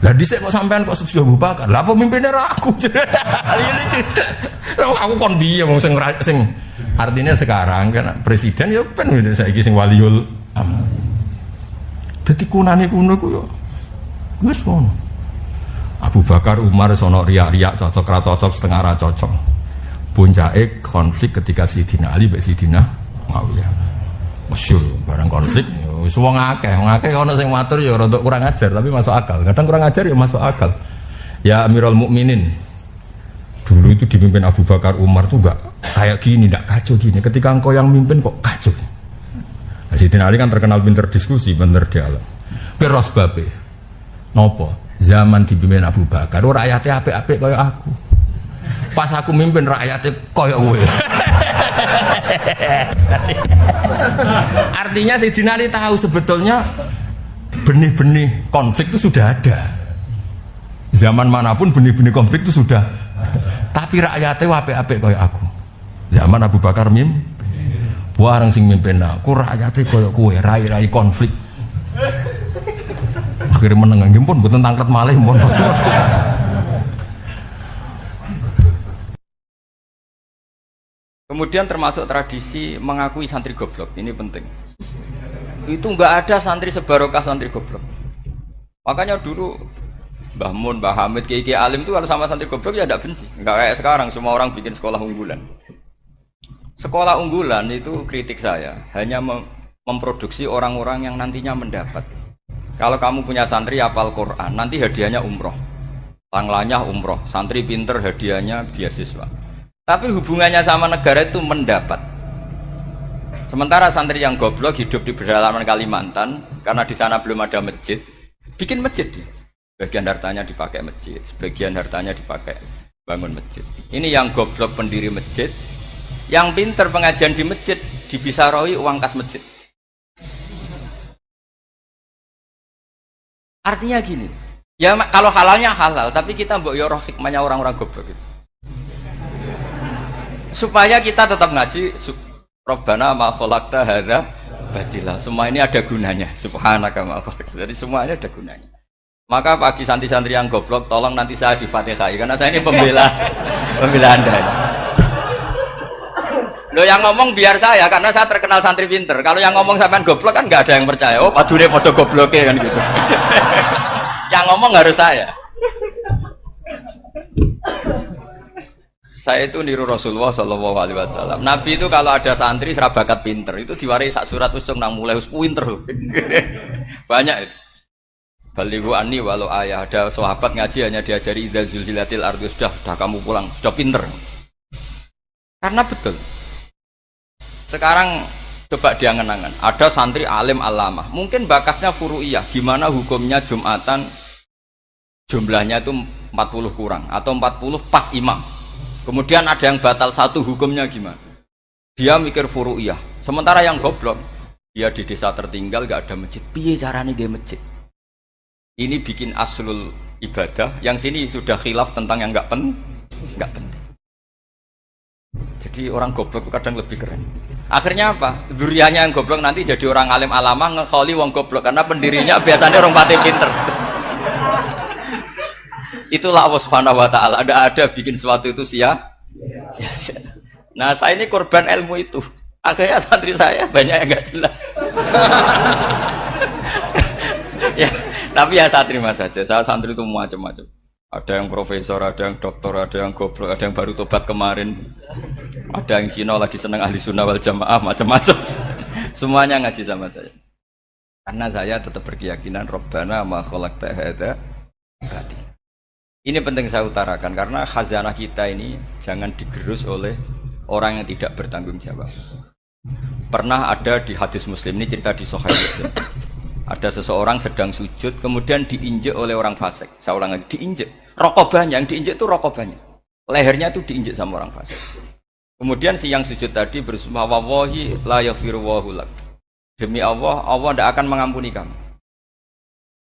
Lah dhisik kok sampean kok sukses Abu Bakar. Lah pemimpinnya aku. Aku kon piye wong sing artinya sekarang kan presiden ya ben saiki sing waliul amr. Dadi kunane kuno ku yo wis ngono. Abu Bakar, Umar sono riak-riak cocok ra cocok setengah ra cocok. Puncake konflik ketika Sidina Ali mbek Sidina Muawiyah. Masyhur barang konflik wis wong akeh ana sing matur ya rada kurang ajar tapi masuk akal. Kadang kurang ajar ya masuk akal. Ya Amirul Mukminin. Dulu itu dipimpin Abu Bakar, Umar tuh enggak kayak gini, enggak kacau gini. Ketika engkau yang mimpin kok kacau. Nah, Sidina Ali kan terkenal pinter diskusi, pinter dialog. Keros babe. Nopo? Zaman dipimpin Abu Bakar, rakyatnya apik-apik kayak aku. Pas aku mimpin rakyatnya kayak gue. Artinya Sidina Ali tahu sebetulnya benih-benih konflik itu sudah ada. Zaman manapun benih-benih konflik itu sudah ada. Tapi rakyatnya apik-apik kayak aku. Zaman Abu Bakar warang sing mimpin aku rakyatnya kayak gue, rai-rai konflik. Akhirnya menengah pun bukan tangklet malih pun. Kemudian termasuk tradisi mengakui santri goblok, ini penting. Itu enggak ada santri sebarokah santri goblok. Makanya dulu Mbah Mun, Mbah Hamid, Kiai Alim itu kalau sama santri goblok ya tidak benci. Enggak kayak sekarang semua orang bikin sekolah unggulan. Sekolah unggulan itu kritik saya hanya memproduksi orang-orang yang nantinya mendapat. Kalau kamu punya santri hafal Quran, nanti hadiahnya umroh. Langlanya umroh, santri pinter hadiahnya beasiswa. Tapi hubungannya sama negara itu mendapat. Sementara santri yang goblok hidup di pedalaman Kalimantan, karena di sana belum ada masjid, bikin masjid dia. Sebagian hartanya dipakai masjid, sebagian hartanya dipakai bangun masjid. Ini yang goblok pendiri masjid, yang pinter pengajian di masjid, dibisaroi uang kas masjid. Artinya gini, ya kalau halalnya halal, tapi kita mbok yo roh hikmahnya orang-orang goblok itu. Supaya kita tetap ngaji, Rabbana ma khalaqta hadza batila. Semua ini ada gunanya. Subhanaka ma khalaqta. Jadi semuanya ada gunanya. Maka bagi santri-santri yang goblok, tolong nanti saya di-Fatihai karena saya ini pembela Anda. Lo yang ngomong biar saya karena saya terkenal santri pinter. Kalau yang ngomong sampean goblok kan nggak ada yang percaya. Oh, padune padha gobloke kan gitu. Yang ngomong harus saya. Saya itu niru Rasulullah Shallallahu Alaihi Wasallam. Nabi itu kalau ada santri serabakat pinter itu diwaris sak surat usung nang mulai pinter. Banyak itu. Balighu anni walau ayah, ada sahabat ngaji hanya diajari idza zulzilatil ardu, sudah kamu pulang, sudah pinter. Karena betul. Sekarang coba diangen-angen, ada santri alim alamah, mungkin bakasnya furu'iyah, gimana hukumnya Jumatan jumlahnya itu 40 kurang atau 40 pas imam. Kemudian ada yang batal satu, hukumnya gimana? Dia mikir furu'iyah. Sementara yang goblok, dia di desa tertinggal gak ada masjid. Piye caranya dia masjid? Ini bikin aslul ibadah, yang sini sudah khilaf tentang yang gak penting. Jadi orang goblok kadang lebih keren. Akhirnya apa? Duriannya yang goblok nanti jadi orang alim alamah ngekholi wong goblok karena pendirinya biasanya orang pati pinter. Itulah Allah Subhanahu wa taala. Ada bikin sesuatu itu sia-sia. Nah, saya ini korban ilmu itu. Akhirnya santri saya banyak yang enggak jelas. Ya, tapi ya saya terima saja. Saya santri itu macam-macam. Ada yang profesor, ada yang doktor, ada yang goblok, ada yang baru tobat kemarin. Ada yang Cina lagi seneng ahli sunnah wal jamaah, macam-macam. Semuanya ngaji sama saya. Karena saya tetap berkeyakinan Rabbana ma khalaqta hadza batila. Ini penting saya utarakan karena khazanah kita ini jangan digerus oleh orang yang tidak bertanggung jawab. Pernah ada di hadis Muslim, ini cerita di Sahih Muslim. Ada seseorang sedang sujud kemudian diinjek oleh orang fasik. Saya ulang lagi, diinjek. Rokobahnya, yang diinjek itu rokobahnya. Lehernya itu diinjek sama orang fasik. Kemudian si yang sujud tadi bersumpah wallahi la yaghfiru wallahu lak. Demi Allah, Allah tidak akan mengampuni kamu.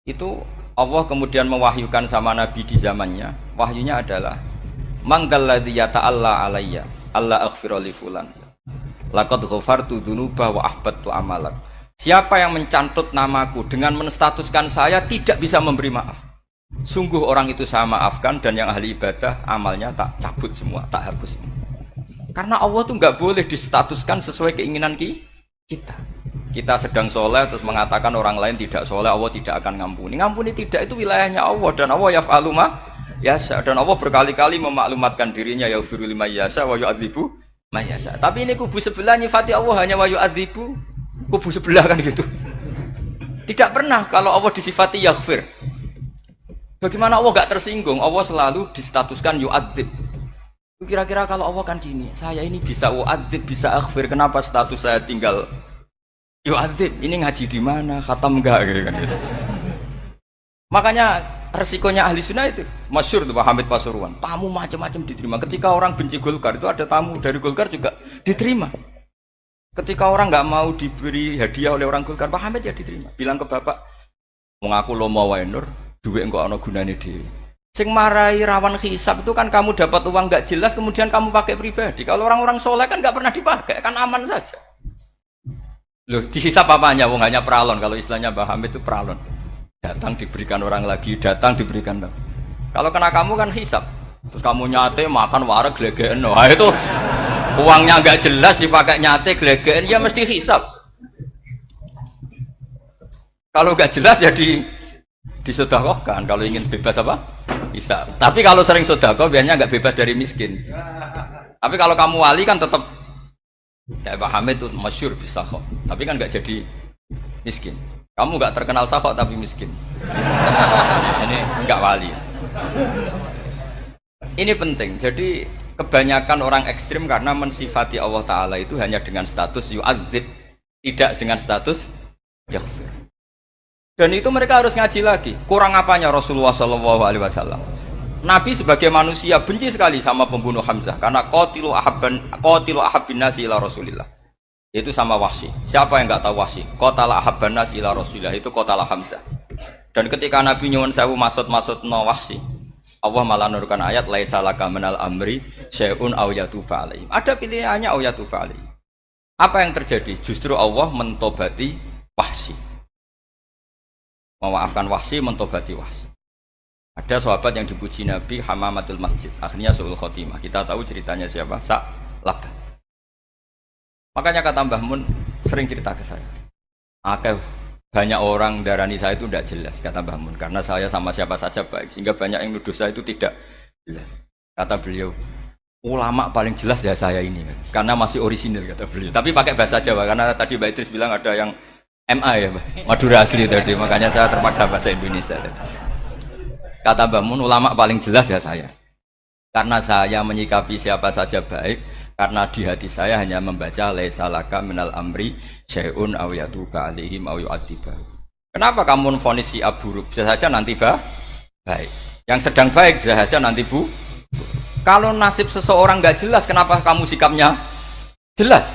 Itu Allah kemudian mewahyukan sama Nabi di zamannya. Wahyunya adalah manggalladzi yata'alla alayya alla aghfira li fulan. Laqad ghafartu dzunuba wa ahbattu amalak. Siapa yang mencantut namaku dengan menstatuskan saya tidak bisa memberi maaf. Sungguh orang itu saya maafkan dan yang ahli ibadah amalnya tak cabut semua, tak hapus semua. Karena Allah tuh nggak boleh distatuskan sesuai keinginan kita. Kita sedang soleh terus mengatakan orang lain tidak soleh, Allah tidak akan ngampuni. Ngampuni tidak, itu wilayahnya Allah dan Allah yaf'alu ma yasha. Dan Allah berkali-kali memaklumatkan dirinya yaghfiru liman yasha wa yu'adzibu man yasha. Tapi ini kubu sebelah nyifati Allah hanya wa yu'adzibu, kubu sebelah kan gitu. Tidak pernah kalau Allah disifati yaghfir. Bagaimana Allah gak tersinggung? Allah selalu distatuskan yu'adzib. Kira-kira kalau Allah kan gini, saya ini bisa u'adzib, bisa aghfir, kenapa status saya tinggal yu'adzib? Ini ngaji di mana? Khatam enggak gitu kan gitu. Makanya resikonya ahli sunnah itu masyhur tuh Pak Hamid Pasuruan. Tamu macam-macam diterima. Ketika orang benci Golkar itu ada tamu dari Golkar juga diterima. Ketika orang nggak mau diberi hadiah oleh orang Golkar, Pak Hamid ya diterima. Bilang ke bapak, mengaku lomo wae nur, duit enggak ana gunane dhewe. Sing marai rawan hisab itu kan kamu dapat uang nggak jelas kemudian kamu pakai pribadi. Kalau orang-orang soleh kan nggak pernah dipakai, kan aman saja. Loh, dihisab apanya? Wong hanya pralon. Kalau istilahnya Mbah Hamid itu pralon. Datang diberikan orang lagi, datang diberikan lagi. Kalau kena kamu kan hisab. Terus kamu nyate makan wareg glegeken. Wah itu uangnya nggak jelas dipakai nyate glegeken ya mesti hisab. Kalau nggak jelas ya disedekahkan. Kalau ingin bebas apa? Bisa. Tapi kalau sering sedekah biasanya nggak bebas dari miskin. Tapi kalau kamu wali kan tetap ya Pak Hamid itu masyhur bisa kok. Tapi kan nggak jadi miskin. Kamu nggak terkenal sakok tapi miskin. Ini nggak wali. Ini penting. Jadi kebanyakan orang ekstrim karena mensifati Allah Taala itu hanya dengan status yu'adzib, tidak dengan status yaghfir. Dan itu mereka harus ngaji lagi. Kurang apanya Rasulullah SAW? Nabi sebagai manusia benci sekali sama pembunuh Hamzah karena qatilu ahabbin nasi ila Rasulillah. Itu sama Wahsy. Siapa yang enggak tahu Wahsy? Qatala ahabban nasi ila Rasulillah, itu qatala Hamzah. Dan ketika Nabi nyuwun sewu maksud no Wahsy, Allah malah nurkan ayat laisa laka minal amri syai'un aw yatuba alaihim. Ada pilihannya aw yatuba alaihim. Apa yang terjadi? Justru Allah mentobati Wahsy. Memaafkan Wahsy, mentobati Wahsy. Ada sahabat yang dipuji Nabi Hamamatul Masjid, akhirnya su'ul khotimah. Kita tahu ceritanya siapa? Sa'labah. Makanya kata Mbah Mun sering cerita ke saya. Banyak orang darani saya itu tidak jelas, kata Mbah Mun, karena saya sama siapa saja baik, sehingga banyak yang nuduh saya itu tidak jelas. Kata beliau, ulama paling jelas ya saya ini, karena masih orisinil, kata beliau. Tapi pakai bahasa Jawa, karena tadi Mbak Idris bilang ada yang MA ya, Madura asli tadi, makanya saya terpaksa bahasa Indonesia tadi. Kata Mbah Mun, ulama paling jelas ya saya, karena saya menyikapi siapa saja baik, karena di hati saya hanya membaca laisa laka minal amri syai'un aw yatuba alaihim aw yu'adziba. Kenapa kamu vonis si buruk? Bisa saja nanti baik. Yang sedang baik bisa saja nanti bu. Kalau nasib seseorang nggak jelas, kenapa kamu sikapnya jelas?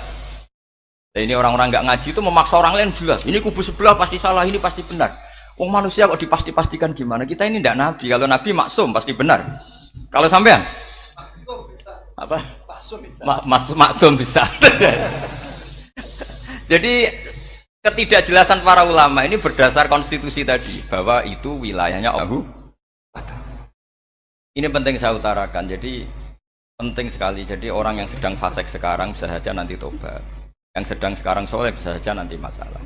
Nah, ini orang-orang nggak ngaji itu memaksa orang lain jelas. Ini kubu sebelah pasti salah, ini pasti benar. Manusia kok dipasti-pastikan gimana? Kita ini tidak nabi. Kalau nabi maksum pasti benar. Kalau sampean apa? Maksum bisa. Jadi ketidakjelasan para ulama ini berdasar konstitusi tadi bahwa itu wilayahnya Allah. Ini penting saya utarakan. Jadi penting sekali. Jadi orang yang sedang fasik sekarang bisa saja nanti tobat. Yang sedang sekarang soleh bisa saja nanti masalah.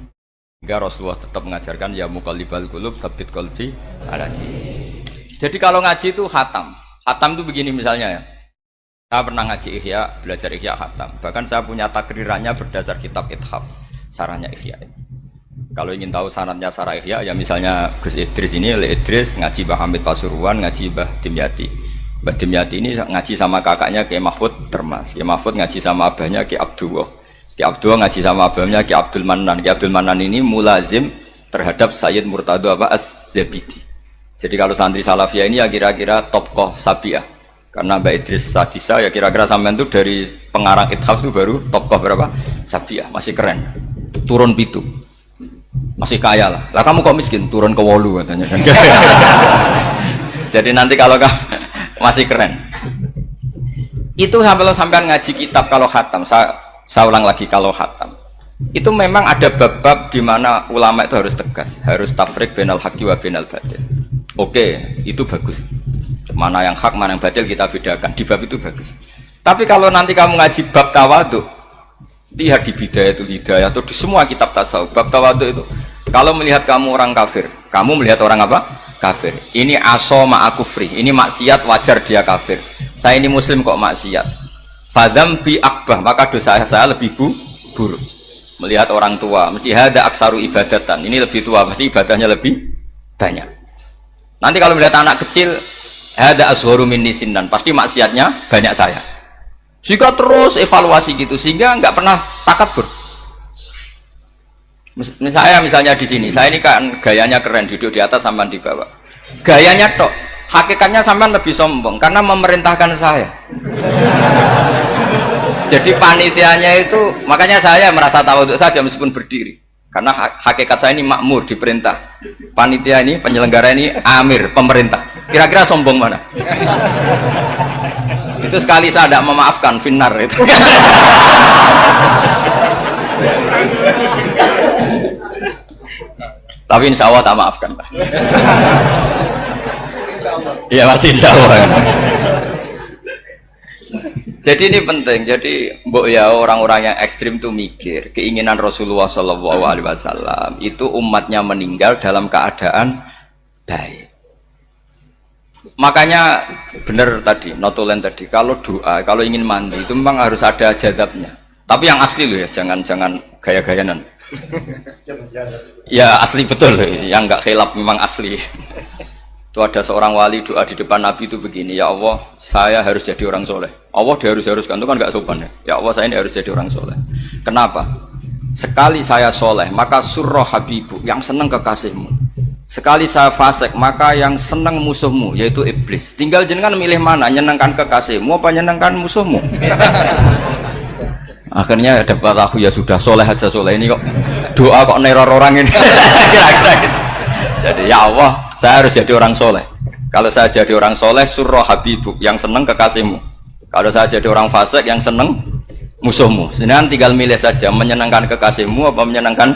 Hingga Rasulullah tetap mengajarkan ya muqallibal qulub tsabbit qalbi ala dinik. Jadi kalau ngaji itu khatam. Khatam itu begini misalnya ya. Saya pernah ngaji Ihya, belajar Ihya khatam. Bahkan saya punya takrirannya berdasar kitab Ithaf, sarahnya Ihya. Kalau ingin tahu sanadnya sarah Ihya, ya misalnya Gus Idris ini, oleh Idris ngaji Mbah Hamid Pasuruan, ngaji Mbah Dimyati. Mbah Dimyati ini ngaji sama kakaknya Ki Mahfud Termas. Ki Mahfud ngaji sama abahnya Ki Abdullah. Ki Abdullah ngaji sama abahnya Ki Abdul Manan. Ki Abdul Manan ini mulazim terhadap Sayyid Murtado Az-Zabidi. Jadi kalau santri Salafiyah ini ya kira-kira tokoh Sabiah. Karena Mbak Idris Sadisa ya kira-kira sampean itu dari pengarang Ithaf itu baru tokoh berapa? Sabiah, masih keren. Turun pitu. masih kaya lah. Lah kamu kok miskin? Turun ke 8 katanya kan. Jadi nanti kalau masih keren. Itu sampai ngaji kitab kalau khatam. Saya ulang lagi kalau khatam. Itu memang ada bab-bab di mana ulama itu harus tegas, harus tafriq bainal haqqi wa bainal batil. Oke, itu bagus. Mana yang hak, mana yang batil kita bedakan. Di bab itu bagus. Tapi kalau nanti kamu ngaji bab tawadhu, lihat di Bidayatul Hidayah atau di semua kitab tasawuf, bab tawadhu itu, kalau melihat kamu orang kafir, kamu melihat orang apa? Kafir. Ini aso ma'akufri, ini maksiat wajar dia kafir. Saya ini muslim kok maksiat. Fadam bi akbah, maka dosa saya lebih buruk. Melihat orang tua, mesti ada aksaru ibadatan. Ini lebih tua, pasti ibadahnya lebih banyak. Nanti kalau melihat anak kecil, ada aswaru minni sinnan, pasti maksiatnya banyak saya. Jika terus evaluasi gitu, sehingga nggak pernah takabur. Misalnya di sini, saya ini kan gayanya keren, duduk di atas sampai di bawah. Gayanya tok, hakikatnya sampai lebih sombong karena memerintahkan saya. Jadi panitianya itu, makanya saya merasa tawadhu saja meskipun berdiri. Karena hakikat saya ini makmur, diperintah. Panitia ini, penyelenggara ini amir, pemerintah. Kira-kira sombong mana? Itu sekali saya tidak memaafkan, finnar itu. Tapi insya Allah tak maafkan. Iya masih insya Allah. Jadi ini penting. Jadi mbok ya orang-orang yang ekstrim tuh mikir keinginan Rasulullah SAW itu umatnya meninggal dalam keadaan baik. Makanya benar tadi, notulen tadi, kalau doa, kalau ingin mandi itu memang harus ada jadabnya. Tapi yang asli loh ya, jangan gaya-gayanan. Ya asli betul loh, yang nggak khilaf memang asli. Itu ada seorang wali doa di depan Nabi itu begini, ya Allah, saya harus jadi orang soleh. Allah diharuskan itu kan nggak sopan ya. Ya Allah, saya ini harus jadi orang soleh. Kenapa? Sekali saya soleh, maka surroh habibu, yang senang kekasihmu. Sekali saya fasik, maka yang senang musuhmu, yaitu iblis. Tinggal jenengan milih mana, nyenangkan kekasihmu apa nyenangkan musuhmu. Akhirnya dapat aku ya sudah soleh aja soleh ini kok doa kok neror orang ini. Kira-kira gitu. Jadi ya Allah, saya harus jadi orang soleh. Kalau saya jadi orang soleh, surroh habibuk, yang senang kekasihmu. Kalau saya jadi orang fasik, yang senang musuhmu. Sebenarnya tinggal milih saja, menyenangkan kekasihmu apa menyenangkan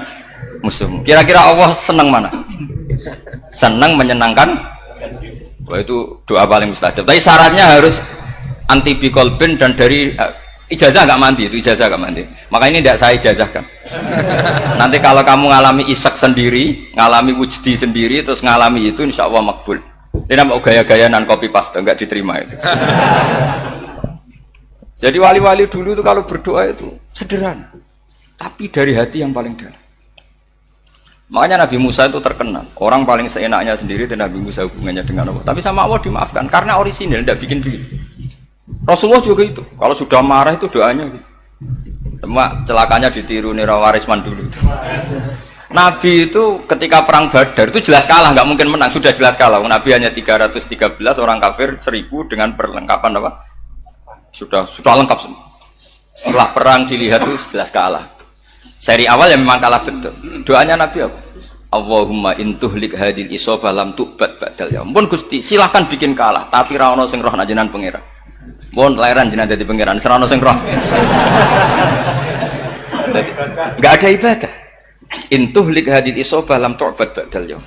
musuhmu. Kira-kira Allah senang mana? Senang menyenangkan. Wah, itu doa paling mustajab. Tapi syaratnya harus anti bikolbin dan dari ijazah nggak mandi, itu ijazah nggak mandi. Maka ini tidak saya ijazahkan. Nanti kalau kamu ngalami isak sendiri, ngalami wujdi sendiri, terus ngalami itu, insya Allah makbul. Ini namanya gaya-gayanan copy paste, nggak diterima itu. Jadi wali-wali dulu itu kalau berdoa itu sederhana, tapi dari hati yang paling dalam. Makanya Nabi Musa itu terkenal, orang paling seenaknya sendiri dan Nabi Musa hubungannya dengan Allah. Tapi sama Allah dimaafkan karena orisinil, tidak bikin-bikin. Rasulullah juga itu, kalau sudah marah itu doanya gitu. Cuma celakanya ditiru Nira Warisman dulu itu. Nabi itu ketika perang Badar itu jelas kalah, nggak mungkin menang, sudah jelas kalah. Nabi hanya 313, orang kafir 1000 dengan perlengkapan apa? Sudah lengkap semua. Setelah perang dilihat itu jelas kalah. Seri awal yang memang kalah betul. Doanya Nabi apa? Allahumma intuhlik hadil isobah lam tu'bad ba'dal yaum. Pun Gusti, silahkan bikin kalah, tapi ra ono sing roh nak jenengan pangeran. Pun lahiran jenengan dadi pangeran, ora ono sing roh. Enggak ada ibadah. Intuhlik hadil isobah lam tu'bad ba'dal yaum.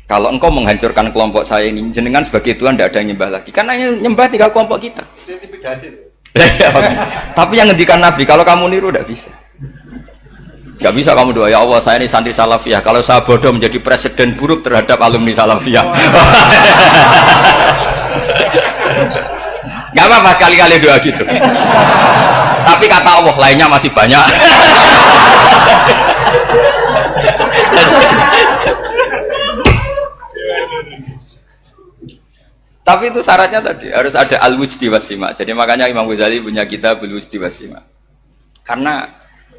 Kalau engkau menghancurkan kelompok saya ini, jenengan sebagai Tuhan tidak ada yang nyembah lagi. Karena yang nyembah tinggal kelompok kita. Tapi yang ngendikan Nabi, kalau kamu niru tidak bisa. Gak bisa kamu doa, ya Allah saya ini santri salafiyah, kalau saya bodoh menjadi presiden buruk terhadap alumni salafiyah. Gak apa-apa sekali-kali doa gitu. Tapi kata Allah lainnya masih banyak. Tapi itu syaratnya tadi harus ada al-wujdi wasima. Jadi makanya Imam Ghazali punya kitab al-wujdi wasima. Karena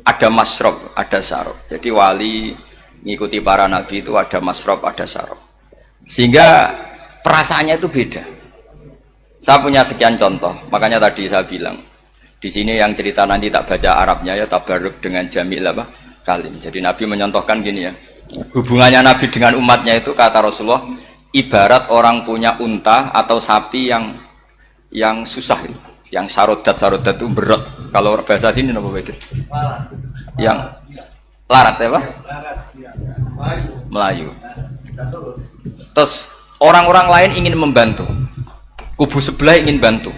ada masrob, ada syarab. Jadi wali ngikuti para nabi itu ada masrob, ada syarab. Sehingga perasaannya itu beda. Saya punya sekian contoh. Makanya tadi saya bilang di sini yang cerita nanti tak baca Arabnya ya tabarruk dengan jamil apa kalim. Jadi Nabi menyontohkan gini ya. Hubungannya Nabi dengan umatnya itu kata Rasulullah ibarat orang punya unta atau sapi yang susah, yang sarodat itu berat. Kalau bahasa sini apa begitu? Yang larat ya Pak? Melayu. Terus orang-orang lain ingin membantu, kubu sebelah ingin bantu,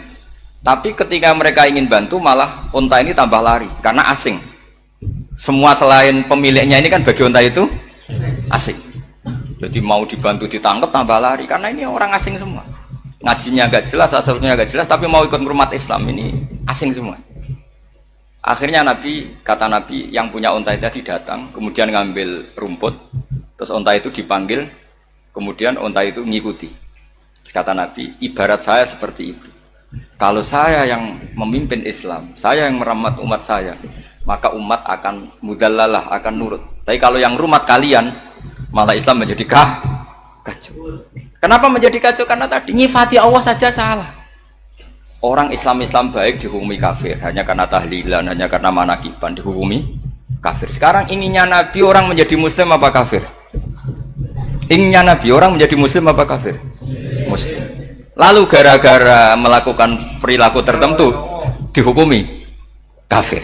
tapi ketika mereka ingin bantu malah unta ini tambah lari karena asing. Semua selain pemiliknya ini kan bagi unta itu asing. Jadi mau dibantu ditangkap tambah lari karena ini orang asing semua. Ngajinya agak jelas, asalnya agak jelas, tapi mau ikut umat Islam ini asing semua. Akhirnya kata Nabi yang punya unta itu tadi datang, kemudian ngambil rumput, terus unta itu dipanggil, kemudian unta itu ngikuti. Kata Nabi, ibarat saya seperti itu. Kalau saya yang memimpin Islam, saya yang merawat umat saya, maka umat akan mudallalah, akan nurut. Tapi kalau yang rumat kalian, malah Islam menjadi kacau. Kenapa menjadi kacau? Karena tadi nyifati Allah saja salah. Orang Islam baik dihukumi kafir hanya karena tahlilan, hanya karena manakiban dihukumi kafir. Sekarang inginnya Nabi orang menjadi muslim apa kafir? Inginnya Nabi orang menjadi muslim apa kafir? Muslim. Lalu gara-gara melakukan perilaku tertentu dihukumi kafir.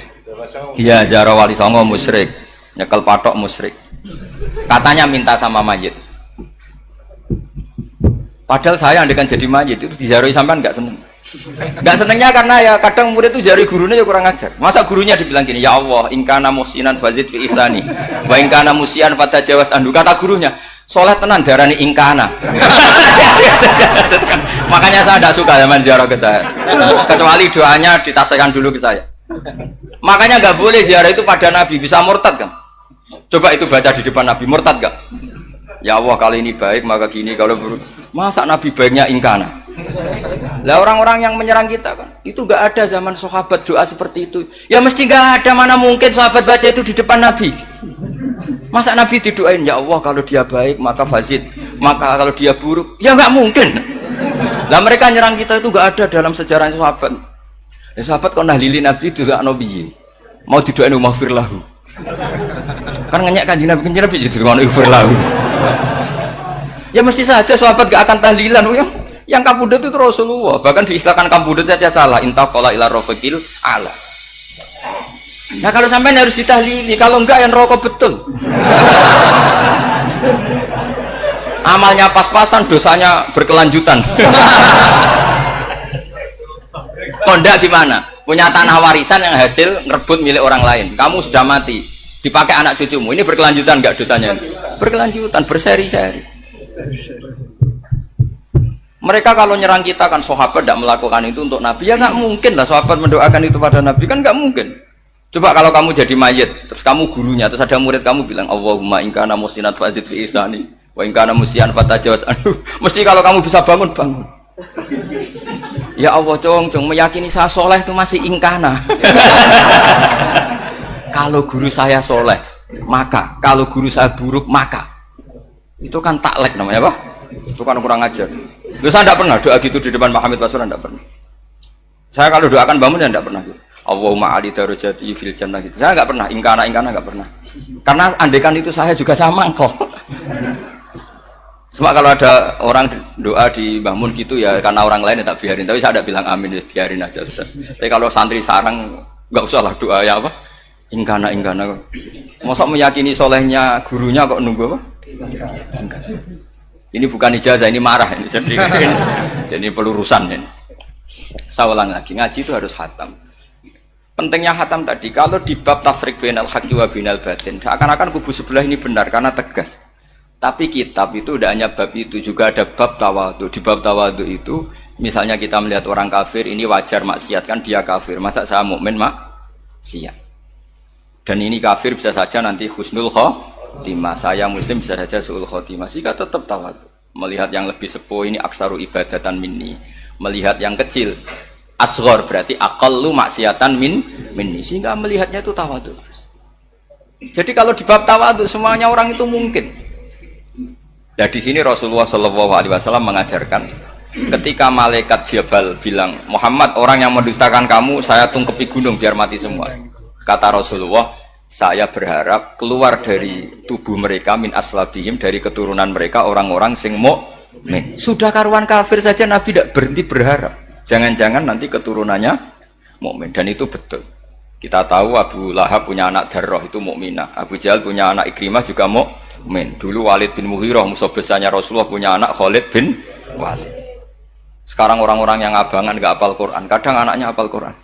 Iya, ziarah wali songo musyrik, nyekel patok musyrik. Katanya minta sama mayit. Padahal saya andekan jadi mayit itu diziarahi sampean enggak seneng. Enggak senengnya karena ya kadang murid itu jari gurunya ya kurang ajar. Masa gurunya dibilang gini, ya Allah, ingkana musinan fazid fi isani, wa ingkana musian fatajawas andu. Kata gurunya, soleh tenan darani ingkana. Makanya saya tidak suka zaman ziarah ke saya. Kecuali doanya ditasihkan dulu ke saya. Makanya nggak boleh ziarah itu pada Nabi, bisa murtad kan? Coba itu baca di depan Nabi, murtad gak? Ya Allah, kali ini baik maka gini, kalau buruk. Masa Nabi baiknya ingkana? Lah orang-orang yang menyerang kita kan, itu gak ada zaman sahabat doa seperti itu. Ya mesti gak ada, mana mungkin sahabat baca itu di depan Nabi. Masa Nabi didoain, ya Allah kalau dia baik maka fazid, maka kalau dia buruk, ya gak mungkin. Lah mereka nyerang kita itu gak ada dalam sejarah sahabat. Ya, sahabat kok nahlili Nabi itu gak nabi. Mau didoain maghfir lahu. Kan ngenyek kanjeng Nabi jadi ngono maghfir lahu. Ya mesti saja sahabat gak akan tahlilan. Yang kabudut itu Rasulullah, bahkan diistilahkan kabudut saja salah. Intaqala ila rafiqil ala. Nah kalau sampai harus ditahlili, kalau enggak yang rokok betul. Amalnya pas-pasan, dosanya berkelanjutan. Kondak gimana? Punya tanah warisan yang hasil ngerebut milik orang lain. Kamu sudah mati, dipakai anak cucumu. Ini berkelanjutan enggak dosanya? Berkelanjutan, berseri-seri. Mereka kalau nyerang kita kan sahabat tidak melakukan itu untuk Nabi, ya nggak mungkin lah sahabat mendoakan itu pada Nabi, kan nggak mungkin. Coba kalau kamu jadi mayit, terus kamu gurunya, terus ada murid kamu bilang Allahumma ingkana musinat fazid fi isani wa ingkana musian fatajawas anhu. Mesti kalau kamu bisa bangun. Ya Allah, cong meyakini saya soleh itu masih ingkana. Kalau guru saya soleh, maka kalau guru saya buruk, maka itu kan taklek namanya Pak. Itu kan kurang ajar. Saya tidak pernah doa gitu di depan Pak Hamid Pasuruan, tidak pernah. Saya kalau doakan bangun ya tidak pernah gitu. Allahumma ali darajati fil jannah gitu. Saya nggak pernah, ingkana nggak pernah. Karena andekan itu saya juga sama kok. Cuma kalau ada orang doa di bangun gitu ya karena orang lain ya tak biarin. Tapi saya tidak bilang amin, ya biarin aja sudah. Tapi kalau santri sarang nggak usah lah doa ya apa? Ingkana. Masa meyakini solehnya gurunya kok nunggu apa? Ingkana. Ini bukan ijazah, ini marah ini. Jadi pelurusan ini. Saya ulang lagi, ngaji itu harus khatam. Pentingnya khatam tadi, kalau di bab tafriq bainal haqqi wa bainal batin, akan-akan kubu sebelah ini benar karena tegas. Tapi kitab itu tidak hanya bab itu, juga ada bab tawadhu. Di bab tawadhu itu, misalnya kita melihat orang kafir, ini wajar maksiat kan dia kafir. Masa saya mukmin maksiat? Dan ini kafir bisa saja nanti husnul khotimah, saya muslim bisa saja su'ul khotimah. Jika tetap tawadhu, melihat yang lebih sepuh ini aksaru ibadatan minni, melihat yang kecil asghar berarti aqallu maksiatan minni, sehingga melihatnya itu tawadhu. Jadi kalau di bab tawadhu semuanya orang itu mungkin. Nah di sini Rasulullah SAW mengajarkan ketika malaikat Jabal bilang Muhammad orang yang mendustakan kamu saya tungkepi gunung biar mati semua. Kata Rasulullah, saya berharap keluar dari tubuh mereka min aslabihim, dari keturunan mereka orang-orang sing mukmin. Sudah karuan kafir saja Nabi tidak berhenti berharap. Jangan-jangan nanti keturunannya mukmin, dan itu betul. Kita tahu Abu Lahab punya anak Darroh itu mukminah. Abu Jahal punya anak Ikrimah juga mukmin. Dulu Walid bin Mughirah musuh besarnya Rasulullah punya anak Khalid bin Walid. Sekarang orang-orang yang abangan nggak hafal Quran, kadang anaknya hafal Quran.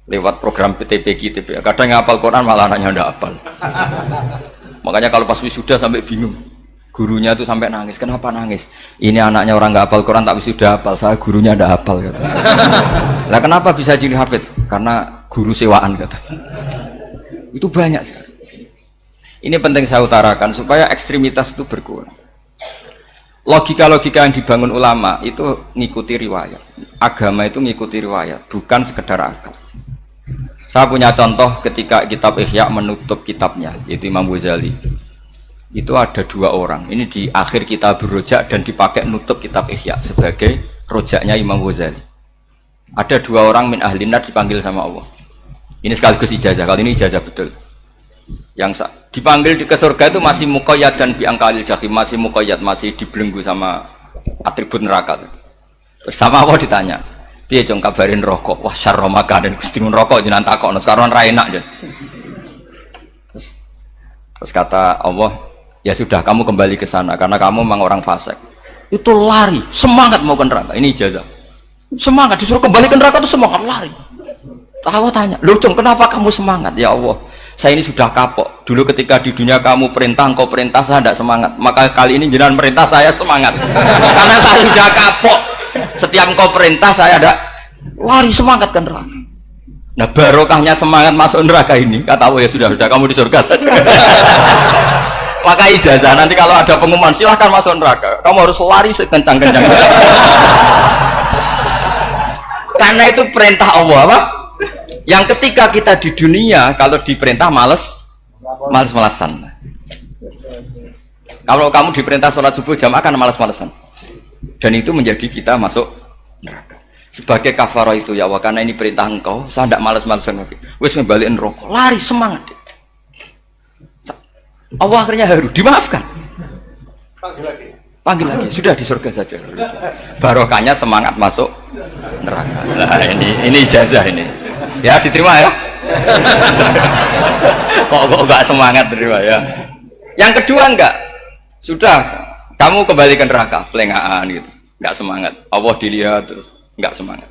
Lewat program PTPG, kadang yang hafal Quran malah anaknya nggak hafal. Makanya kalau pas wisuda sampai bingung. Gurunya itu sampai nangis. Kenapa nangis? Ini anaknya orang nggak hafal Quran tapi sudah hafal. Saya gurunya nggak hafal kata. Lah kenapa bisa jadi hafid? Karena guru sewaan kata. Itu banyak sekali. Ini penting saya utarakan supaya ekstremitas itu berkurang. Logika-logika yang dibangun ulama itu ngikuti riwayat. Agama itu ngikuti riwayat, bukan sekedar akal. Saya punya contoh ketika kitab Ihya menutup kitabnya, yaitu Imam Ghazali. Itu ada dua orang. Ini di akhir kitab Rojak dan dipakai nutup kitab Ihya sebagai rojaknya Imam Ghazali. Ada dua orang min ahlinar dipanggil sama Allah. Ini sekaligus ijazah. Kali ini ijazah betul. Yang dipanggil ke surga itu masih muqayyad dan biangkalil jahim, masih muqayyad, masih dibelenggu sama atribut neraka. Terus sama Allah ditanya, piye jong kabarin rokok? Wah syarra makanan Gusti rokok jenengan takokno sekarang ra enak jen. Terus kata Allah, ya sudah kamu kembali ke sana karena kamu memang orang fasik. Itu lari, semangat mau ke neraka. Ini ijazah. Semangat disuruh kembali ke neraka itu semangat lari. Allah tanya, "Loh, Jong, kenapa kamu semangat?" Ya Allah, saya ini sudah kapok. Dulu ketika di dunia kamu perintah, engkau perintah, saya tidak semangat. Maka kali ini jenengan perintah saya semangat. Karena saya sudah kapok. Setiap engkau perintah saya ada lari semangat ke neraka. Nah barokahnya semangat masuk neraka ini, kata Allah, ya sudah kamu di surga saja. Maka ijazah nanti kalau ada pengumuman silahkan masuk neraka, kamu harus lari sekencang-kencang. Karena itu perintah Allah apa? Yang ketika kita di dunia kalau diperintah males-malesan. Kalau kamu diperintah sholat subuh jamaah kan males-malesan. Dan itu menjadi kita masuk neraka. Sebagai kafarah itu ya Allah, karena ini perintah engkau, saya tidak males-malesan lagi. Wes ngebalikin rokok, lari semangat. Allah akhirnya haru, dimaafkan. Panggil lagi, sudah di surga saja. Barokahnya semangat masuk neraka. Nah ini ijazah ini. Ya diterima ya. kok enggak semangat terima ya. Yang kedua enggak. Sudah kamu kembali ke neraka, pelengahan gitu. Enggak semangat. Allah dilihat terus enggak semangat.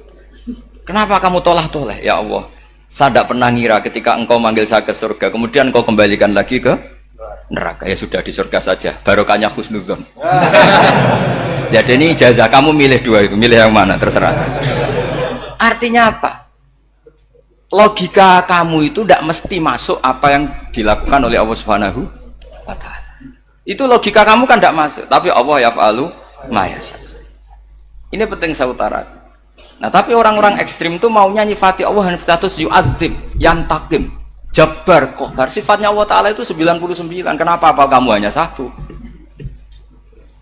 Kenapa kamu tolah-toleh? Ya Allah, saya tidak pernah ngira ketika engkau manggil saya ke surga, kemudian engkau kembalikan lagi ke neraka. Ya sudah di surga saja. Barokahnya husnudzon. Jadi ini ijazah, kamu milih dua itu, milih yang mana terserah. Artinya apa? Logika kamu itu tidak mesti masuk apa yang dilakukan oleh Allah Subhanahu wa Ta'ala. Itu logika kamu kan tidak masuk, tapi Allah yaf'alu ma yasha. Ini penting saya utarakan. Nah, tapi orang-orang ekstrim itu maunya nyifati Allah dengan status yu'adzim, yantakim, jabbar, qahar. Sifatnya Allah Ta'ala itu 99. Kenapa apa kamu hanya satu?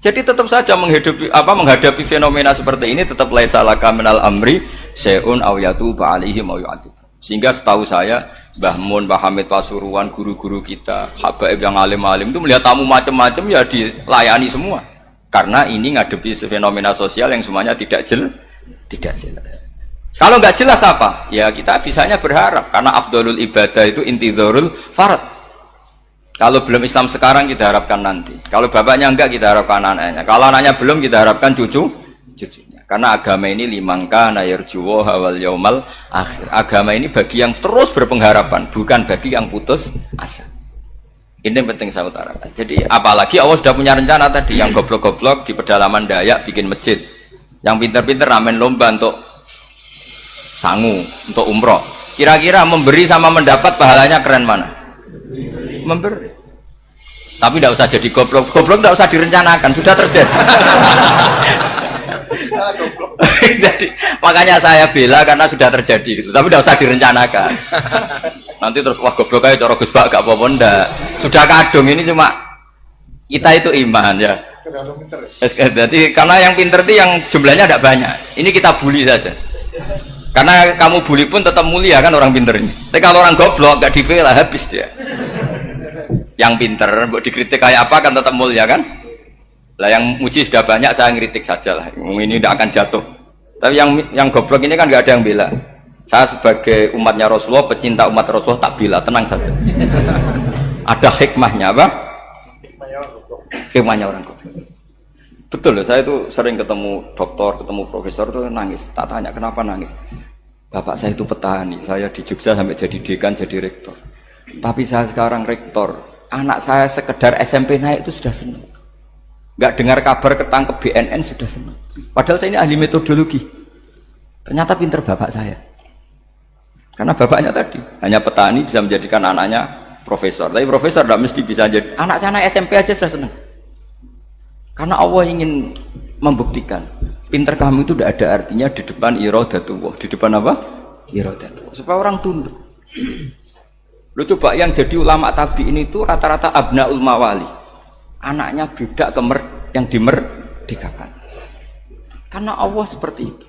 Jadi tetap saja menghadapi fenomena seperti ini tetap laisa laka minal amri syai'un aw yatuba alaihim aw yu'adzib. Sehingga setahu saya Mbah Mun, Mbah Hamid Pasuruan, guru-guru kita, habaib yang alim-alim itu melihat tamu macam-macam ya dilayani semua. Karena ini ngadepi fenomena sosial yang semuanya tidak jelas. Kalau nggak jelas apa? Ya kita bisanya berharap karena afdhalul ibadah itu intidharul farad. Kalau belum Islam sekarang kita harapkan nanti. Kalau bapaknya enggak kita harapkan anaknya. Kalau anaknya belum kita harapkan cucunya. Karena agama ini limangka nayarjuwo hawal yaumal akhir. Agama ini bagi yang terus berpengharapan, bukan bagi yang putus asa. Ini yang penting saya utarakan. Jadi apalagi Allah sudah punya rencana tadi, yang goblok-goblok di pedalaman Dayak bikin masjid, yang pinter-pinter ramen lomba untuk sangu, untuk umroh. Kira-kira memberi sama mendapat pahalanya keren mana? Memberi. Tapi tidak usah jadi goblok. Goblok tidak usah direncanakan, sudah terjadi. Jadi makanya saya bela karena sudah terjadi gitu. Tapi tidak usah direncanakan. Nanti terus wah goblok aja cara Gus Bak gak apa-apa ndak. Sudah kadung ini cuma kita itu iman ya. Jadi karena yang pinter itu yang jumlahnya tidak banyak. Ini kita bully saja. Karena kamu bully pun tetap mulia kan orang pinter ini. Tapi kalau orang goblok gak dibela habis dia. Yang pinter, buat dikritik kayak apa kan tetap mulia kan? Lah yang muji sudah banyak, saya ngeritik saja lah. Ini tidak akan jatuh. Tapi yang goblok ini kan gak ada yang bela. Saya sebagai umatnya Rasulullah, pecinta umat Rasulullah tak bela, tenang saja. Ada hikmahnya apa? Hikmahnya orang goblok. Betul loh, saya itu sering ketemu dokter, ketemu profesor itu nangis. Tak tanya kenapa nangis. Bapak saya itu petani, saya di Jogja sampai jadi dekan, jadi rektor. Tapi saya sekarang rektor, anak saya sekedar SMP naik itu sudah senang. Gak dengar kabar ketangkep BNN sudah senang. Padahal saya ini ahli metodologi. Ternyata pinter bapak saya. Karena bapaknya tadi hanya petani bisa menjadikan anaknya profesor. Tapi profesor tidak mesti bisa jadi. Anak saya naik SMP aja sudah senang. Karena Allah ingin membuktikan pinter kamu itu tidak ada artinya di depan iradatullah. Di depan apa? Iradatullah. Supaya orang tunduk. Lu coba yang jadi ulama tabi ini itu rata-rata abnaul mawali. Anaknya budak yang dimerdekakan. Karena Allah seperti itu.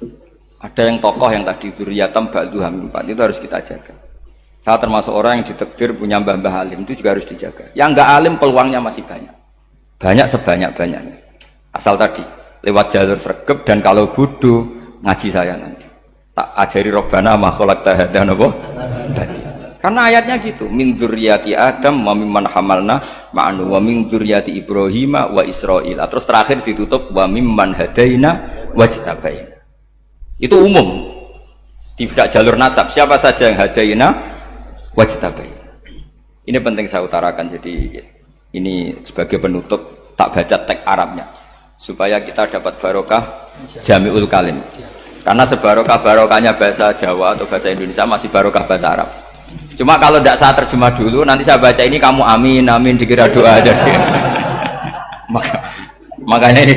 Ada yang tokoh yang tadi dzurriyatam ba'duha min ba'd, itu harus kita jaga. Saya termasuk orang yang ditakdir punya mbah-mbah alim, itu juga harus dijaga. Yang enggak alim peluangnya masih banyak. Banyak sebanyak-banyaknya. Asal tadi lewat jalur sregep dan kalau bodoh ngaji saya nanti. Tak ajari Rabbana ma khalaqta hadza napa? Karena ayatnya gitu, min dzurriyyati Adam wa mimman hamalna ma'anu wa min dzurriyyati Ibrahim wa Israil. Terus terakhir ditutup wa mimman hadaina wajtabaina. Itu umum. Tidak jalur nasab. Siapa saja yang hadaina wajtabaina. Ini penting saya utarakan, jadi ini sebagai penutup tak baca teks Arabnya supaya kita dapat barokah jami'ul kalim. Karena sebarokah-barokahnya bahasa Jawa atau bahasa Indonesia masih barokah bahasa Arab. Cuma kalau tidak saya terjemah dulu, nanti saya baca ini kamu amin, amin dikira doa aja sih. Makanya ini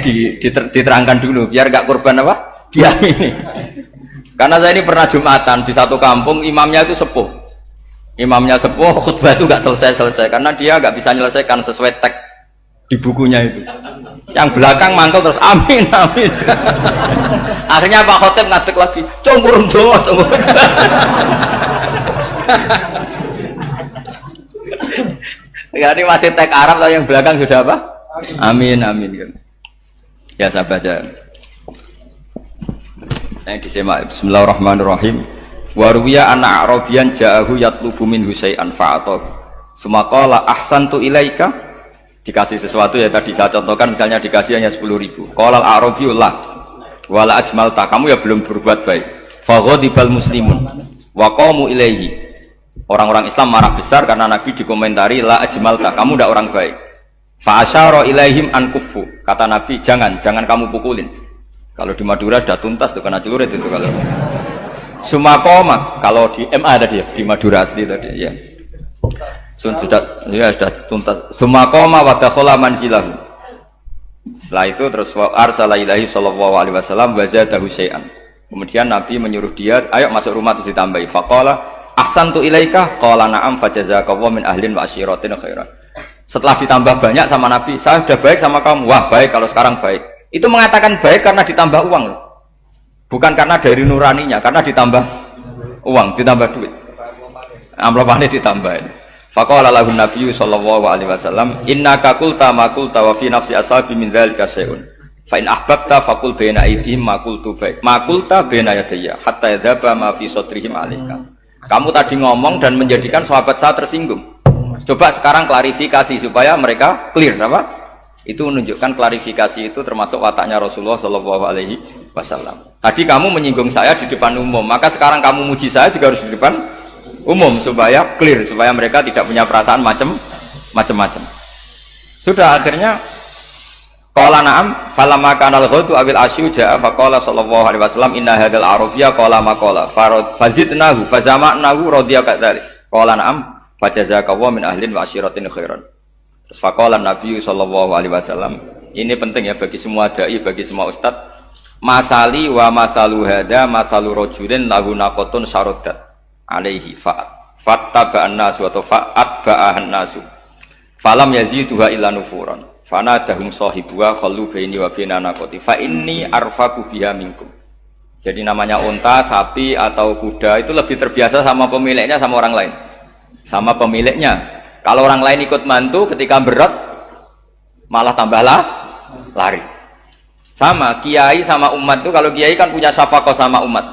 diterangkan dulu, biar gak korban apa? Diamini. Karena saya ini pernah Jumatan di satu kampung, imamnya itu sepuh. Imamnya sepuh, khutbah itu gak selesai-selesai karena dia gak bisa menyelesaikan sesuai teks di bukunya itu. Yang belakang mantel terus amin, amin. Akhirnya Pak Khotib ngadeg lagi, congkurung doa, congkurung. Ini masih teks Arab tapi yang belakang sudah apa? Amin, amin. Ya saya baca. Yang disimak. Bismillahirrahmanirrahim. Waruwiya anna Arabian ja'ahu yatlubu min husay'an fa'atahu. Sumaqala ahsantu ilaika. Dikasih sesuatu ya tadi saya contohkan, misalnya dikasih hanya 10.000. Qala al-Arabiyyu la wala ajmalta, kamu ya belum berbuat baik. Faghadibal muslimun wa qamu ilaihi. Orang-orang Islam marah besar karena Nabi dikomentari la ajmalta, kamu tidak orang baik. Fa asyara ilaihim an kuffu, kata Nabi jangan kamu pukulin. Kalau di Madura sudah tuntas tuh kena celurit itu kalau. Sumakoma, kalau di MA tadi ya, di Madura asli tadi ya. Sudah tuntas. Sumakoma wa dakhala manzilahu. Setelah itu terus arsala ilahi sallallahu alaihi wasallam wa zadahu syai'an. Kemudian Nabi menyuruh dia, ayo masuk rumah terus ditambahi. Faqala ahsantu ilaika qala na'am fajazakallahu min ahlin wa asyiratin khairan. Setelah ditambah banyak sama Nabi, saya sudah baik sama kamu. Wah, baik kalau sekarang baik. Itu mengatakan baik karena ditambah uang. Bukan karena dari nuraninya, karena ditambah uang, ditambah duit. Amplopane ditambahin. Faqala lahu Nabi sallallahu alaihi wasallam, innaka qulta ma qulta wa fi nafsi ashabi min dzalika syai'un. Fa in ahbabta faqul baina aydihim ma qultu baik. Ma qulta baina yadayya hatta yadhaba ma fi sadrihim alaika. Kamu tadi ngomong dan menjadikan sahabat saya tersinggung. Coba sekarang klarifikasi supaya mereka clear apa? Itu menunjukkan klarifikasi itu termasuk wataknya Rasulullah Shallallahu Alaihi Wasallam. Tadi kamu menyinggung saya di depan umum, maka sekarang kamu muji saya juga harus di depan umum supaya clear, supaya mereka tidak punya perasaan macam-macam. Sudah akhirnya qala na'am falamma kana al-ghadu awil asyu ja'a faqala sallallahu alaihi wasallam inna hadzal arabiyya qala ma qala fazidnahu fazama'nahu radiya kadzalik qala na'am fajazakallahu min ahlin wa asyiratin khairan. Terus faqala Nabi sallallahu alaihi wasallam, ini penting ya bagi semua dai, bagi semua ustaz, masali wa masalu hada masalu rajulin lahu naqatun syaradat alaihi fattaba'an nas wa fa'atba'an nasu falam yaziduha illa nufuran fanadahum sahibuha khallu baini wa baina naqati fa inni arfaqu biha minkum. Jadi namanya unta, sapi atau kuda itu lebih terbiasa sama pemiliknya sama orang lain. Sama pemiliknya. Kalau orang lain ikut mantu ketika berat malah tambahlah lari. Sama kiai sama umat itu, kalau kiai kan punya syafaqah sama umat,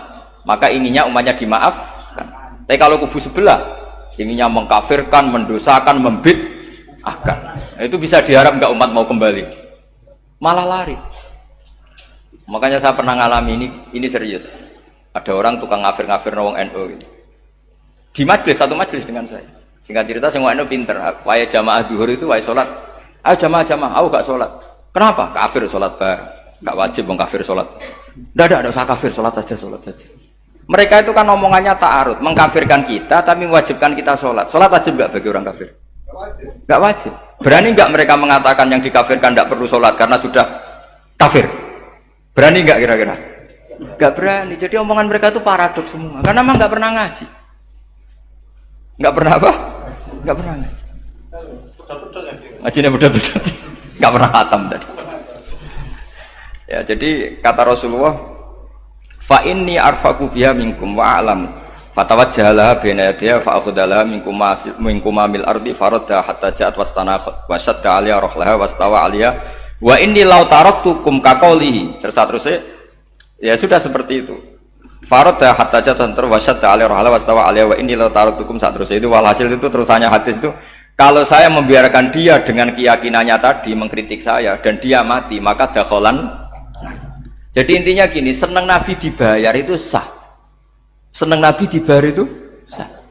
maka inginnya umatnya dimaafkan. Tapi kalau kubu sebelah inginnya mengkafirkan, mendosakan, membid'ahkan, itu bisa diharap nggak umat mau kembali, malah lari. Makanya saya pernah ngalami ini serius. Ada orang tukang ngafir-ngafir wong NU gitu. Di majelis, satu majelis dengan saya. Singkat cerita, saya NU pinter. Waya jamaah duhur itu waya sholat. Ayo jamaah, aku gak sholat. Kenapa? Kafir sholat bareng. Gak wajib mengkafir sholat. Tidak usah kafir, sholat saja. Mereka itu kan omongannya ta'arud, mengkafirkan kita, tapi mewajibkan kita sholat. Sholat wajib gak bagi orang kafir? Gak wajib. Berani gak mereka mengatakan yang dikafirkan gak perlu sholat karena sudah kafir? Berani nggak kira-kira? Nggak berani. Jadi omongan mereka itu paradoks semua. Karena memang nggak pernah ngaji. Nggak pernah apa? Nggak pernah ngaji. Ngajinya betul-betul. Nggak pernah khatam tadi. Ya, jadi kata Rasulullah, fa inni arfaqu biha minkum wa a'lamu. Fatawajjaha baina yadayha fa akhudalaha minkum mil ardi faradda hatta ja'at wastana wa shadda 'alaiha rahlaha wastawa 'alaiha. Wa inni law taraktukum kaqaulihi. Terus ya sudah seperti itu. Farada hatta jatan terwasyad alaihi rahala wastawa alaihi wa inni law taraktukum terus itu walhasil itu terusannya hadis itu, kalau saya membiarkan dia dengan keyakinannya tadi mengkritik saya dan dia mati maka dakhalan. Jadi intinya gini, senang Nabi dibayar itu sah. Senang Nabi dibayar itu sah.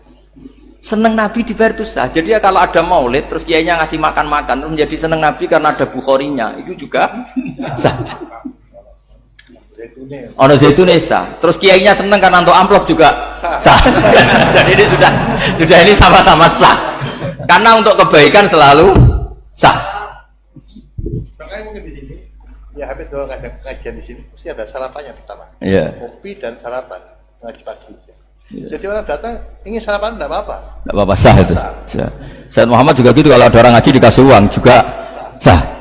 Seneng Nabi dibayar itu sah. Jadi ya kalau ada maulid terus kiainya ngasih makan-makan terus menjadi seneng Nabi karena ada Bukharinya, itu juga sah. Ono zaitune sah. Terus kiainya seneng karena untuk amplop juga sah. Jadi ini sudah ini sama-sama sah. Karena untuk kebaikan selalu sah. Makanya mungkin di sini ya habis doang kajian di sini mesti ada sarapannya pertama. Iya. Kopi dan sarapan ngaji pagi. Jadi orang datang ingin sarapan tidak apa-apa. Tidak apa-apa, sah itu. Sah. Sayyid Muhammad juga gitu, kalau ada orang ngaji dikasih uang juga sah.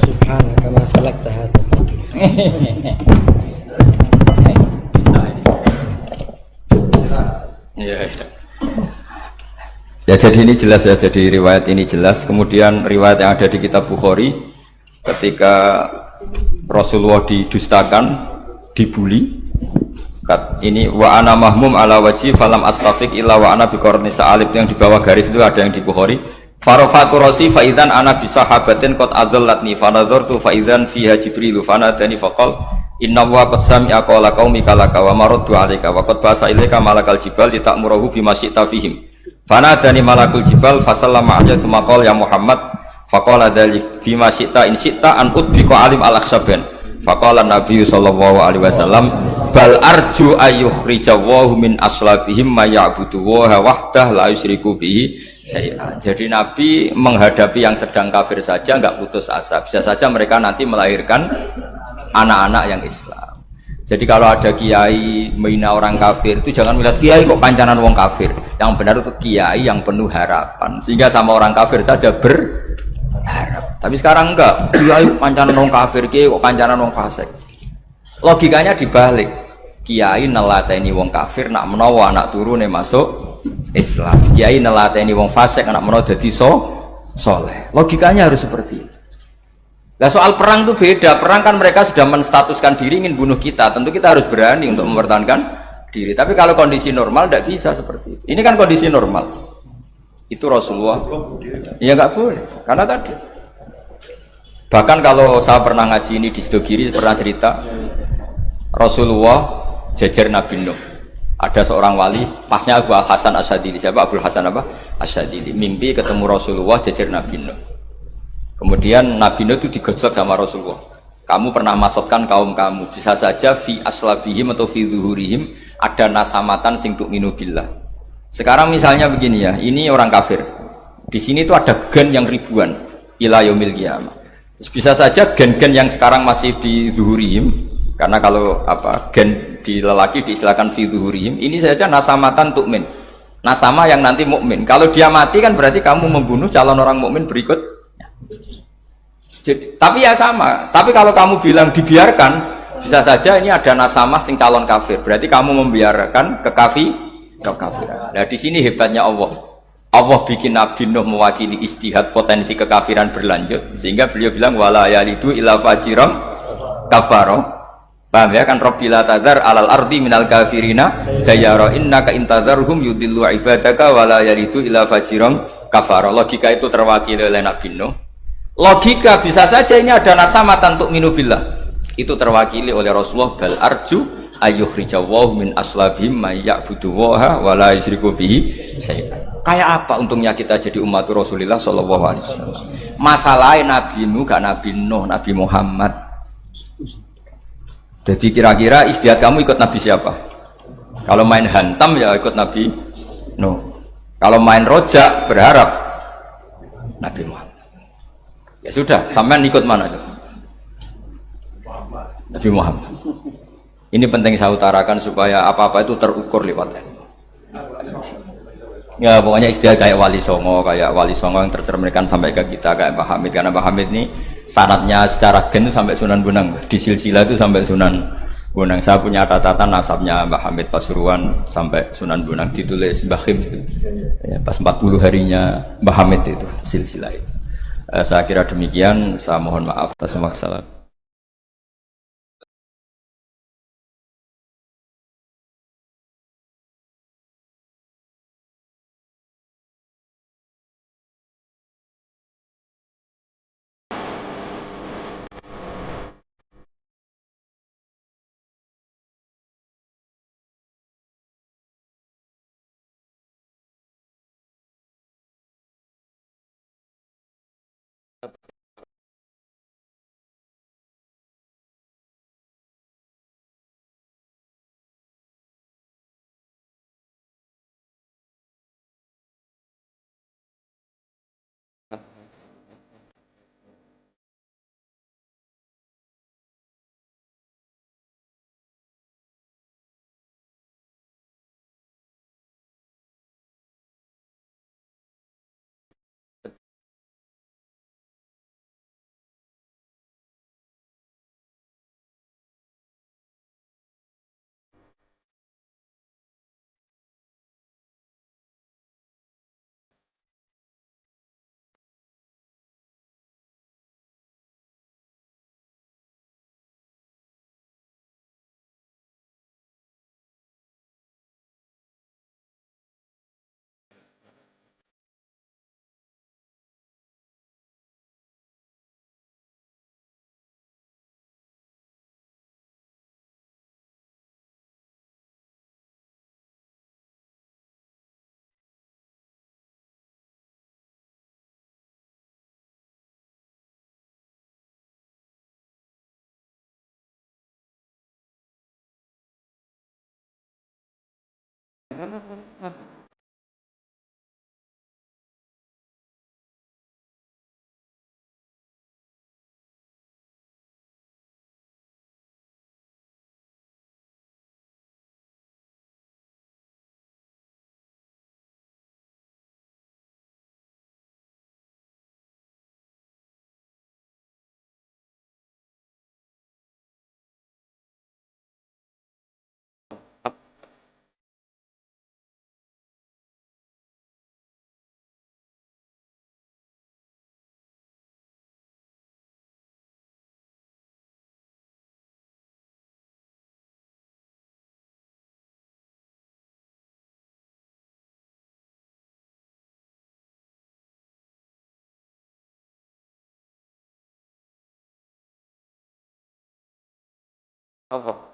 Subhanaka ma khalaqta hadha. Ya, jadi ini jelas ya, jadi riwayat ini jelas. Kemudian riwayat yang ada di kitab Bukhari ketika Rasulullah didustakan, dibuli. Ini wa ana mahmum ala wajhi falam astafiq illa wa ana biqarni sa'alib, yang di bawah garis itu ada yang di Bukhari. Farafatu rasi fa idzan ana bi sahabatin qad adallatni fa nadartu fa idzan fiha jibril fa nadani fa qala inna wa qad sami'a qala qaumika laka wa maraddu 'alaika wa qad basa ilaika malakal jibal litamurahu bima syi'ta fihim. Fa nadani malakul jibal fa sallama 'alaihi tsumma qala ya Muhammad fa qala dzalik bima syi'ta in syi'ta an udbika alim al-akhsaban. Fa qala Nabi sallallahu alaihi wasallam bal arju ayyukhrijawahu min aslabihim ma ya'budu wa wahdah la yusyriku bihi. Jadi Nabi menghadapi yang sedang kafir saja nggak putus asa, bisa saja mereka nanti melahirkan anak-anak yang Islam. Jadi kalau ada kiai menghina orang kafir itu jangan melihat kiai kok pancanan wong kafir. Yang benar itu kiai yang penuh harapan, sehingga sama orang kafir saja berharap. Tapi sekarang enggak, kiai pancanan wong kafir, kiai kok pancanan wong fasik. Logikanya dibalik, kiai nelateni wong kafir nak menawa anak turune masuk Islam, kiai nelateni wong fasik anak menawa dadi soleh. Logikanya harus seperti itu. Nah, soal perang itu beda. Perang kan mereka sudah menstatuskan diri ingin bunuh kita, tentu kita harus berani untuk mempertahankan diri. Tapi kalau kondisi normal tidak bisa seperti itu. Ini kan kondisi normal. Itu Rasulullah ya nggak boleh, karena tadi bahkan kalau saya pernah ngaji ini di Sidogiri, pernah cerita Rasulullah jajar Nabi Nuh. Ada seorang wali, pasnya Abu Hasan Asyadili. Siapa Abu Hasan apa? Asyadili. Mimpi ketemu Rasulullah jajar Nabi Nuh. Kemudian Nabi Nuh itu digojlok sama Rasulullah. Kamu pernah maksudkan kaum kamu, bisa saja fi aslabihim atau fi zuhurihim ada nasamatan sing tu'minu billah. Sekarang misalnya begini ya, ini orang kafir. Di sini tuh ada gen yang ribuan ila yaumil qiyamah. Bisa saja gen-gen yang sekarang masih di zuhurihim, karena kalau gen di lelaki diistilahkan fi zuhurihim, ini saja nasamatan tu'min. Nasama yang nanti mukmin. Kalau dia mati kan berarti kamu membunuh calon orang mukmin berikut. Jadi, tapi ya sama. Tapi kalau kamu bilang dibiarkan, bisa saja ini ada nasama sing calon kafir. Berarti kamu membiarkan kekafiran. Nah di sini hebatnya Allah. Allah bikin Nabi Nuh mewakili istihad potensi kekafiran berlanjut, sehingga beliau bilang wala yalidu illa fajiram kafaro. Paham ya kan? Rabbila tadzar alal ardi minal kafirina dayara innaka intadzarhum yudillu ibadaka wala yalidu illa fajiram kafaro. Logika itu terwakili oleh Nabi Nuh. Logika bisa saja ini ada nasamatan untuk minubillah, itu terwakili oleh Rasulullah bal arju ayyukhrijawahu min aslabihim may ya'buduwaha wa la yusyriku bihi syai'an. Kayak apa untungnya kita jadi umat Rasulullah sallallahu alaihi wasallam? Masalahnya Nabi Nuh gak Nabi Nuh, Nabi Muhammad. Jadi kira-kira istiadat kamu ikut Nabi siapa? Kalau main hantam ya ikut Nabi Nuh. Kalau main rojak berharap Nabi Muhammad. Ya sudah, sampean ikut mana tuh? Nabi Muhammad. Ini penting saya utarakan supaya apa-apa itu terukur lewat ilmu. Ya pokoknya istilah kayak Wali Songo yang tercerminkan sampai ke kita kayak Pak Hamid, karena Pak Hamid ini syaratnya secara gen itu sampai Sunan Bonang, di silsilah itu sampai Sunan Bonang. Saya punya catatan nasabnya Mbah Hamid Pasuruan sampai Sunan Bonang, ditulis Mbah Him itu. Ya, pas 40 harinya Mbah Hamid itu silsilah itu. Saya kira demikian, saya mohon maaf atas masalah. Apa?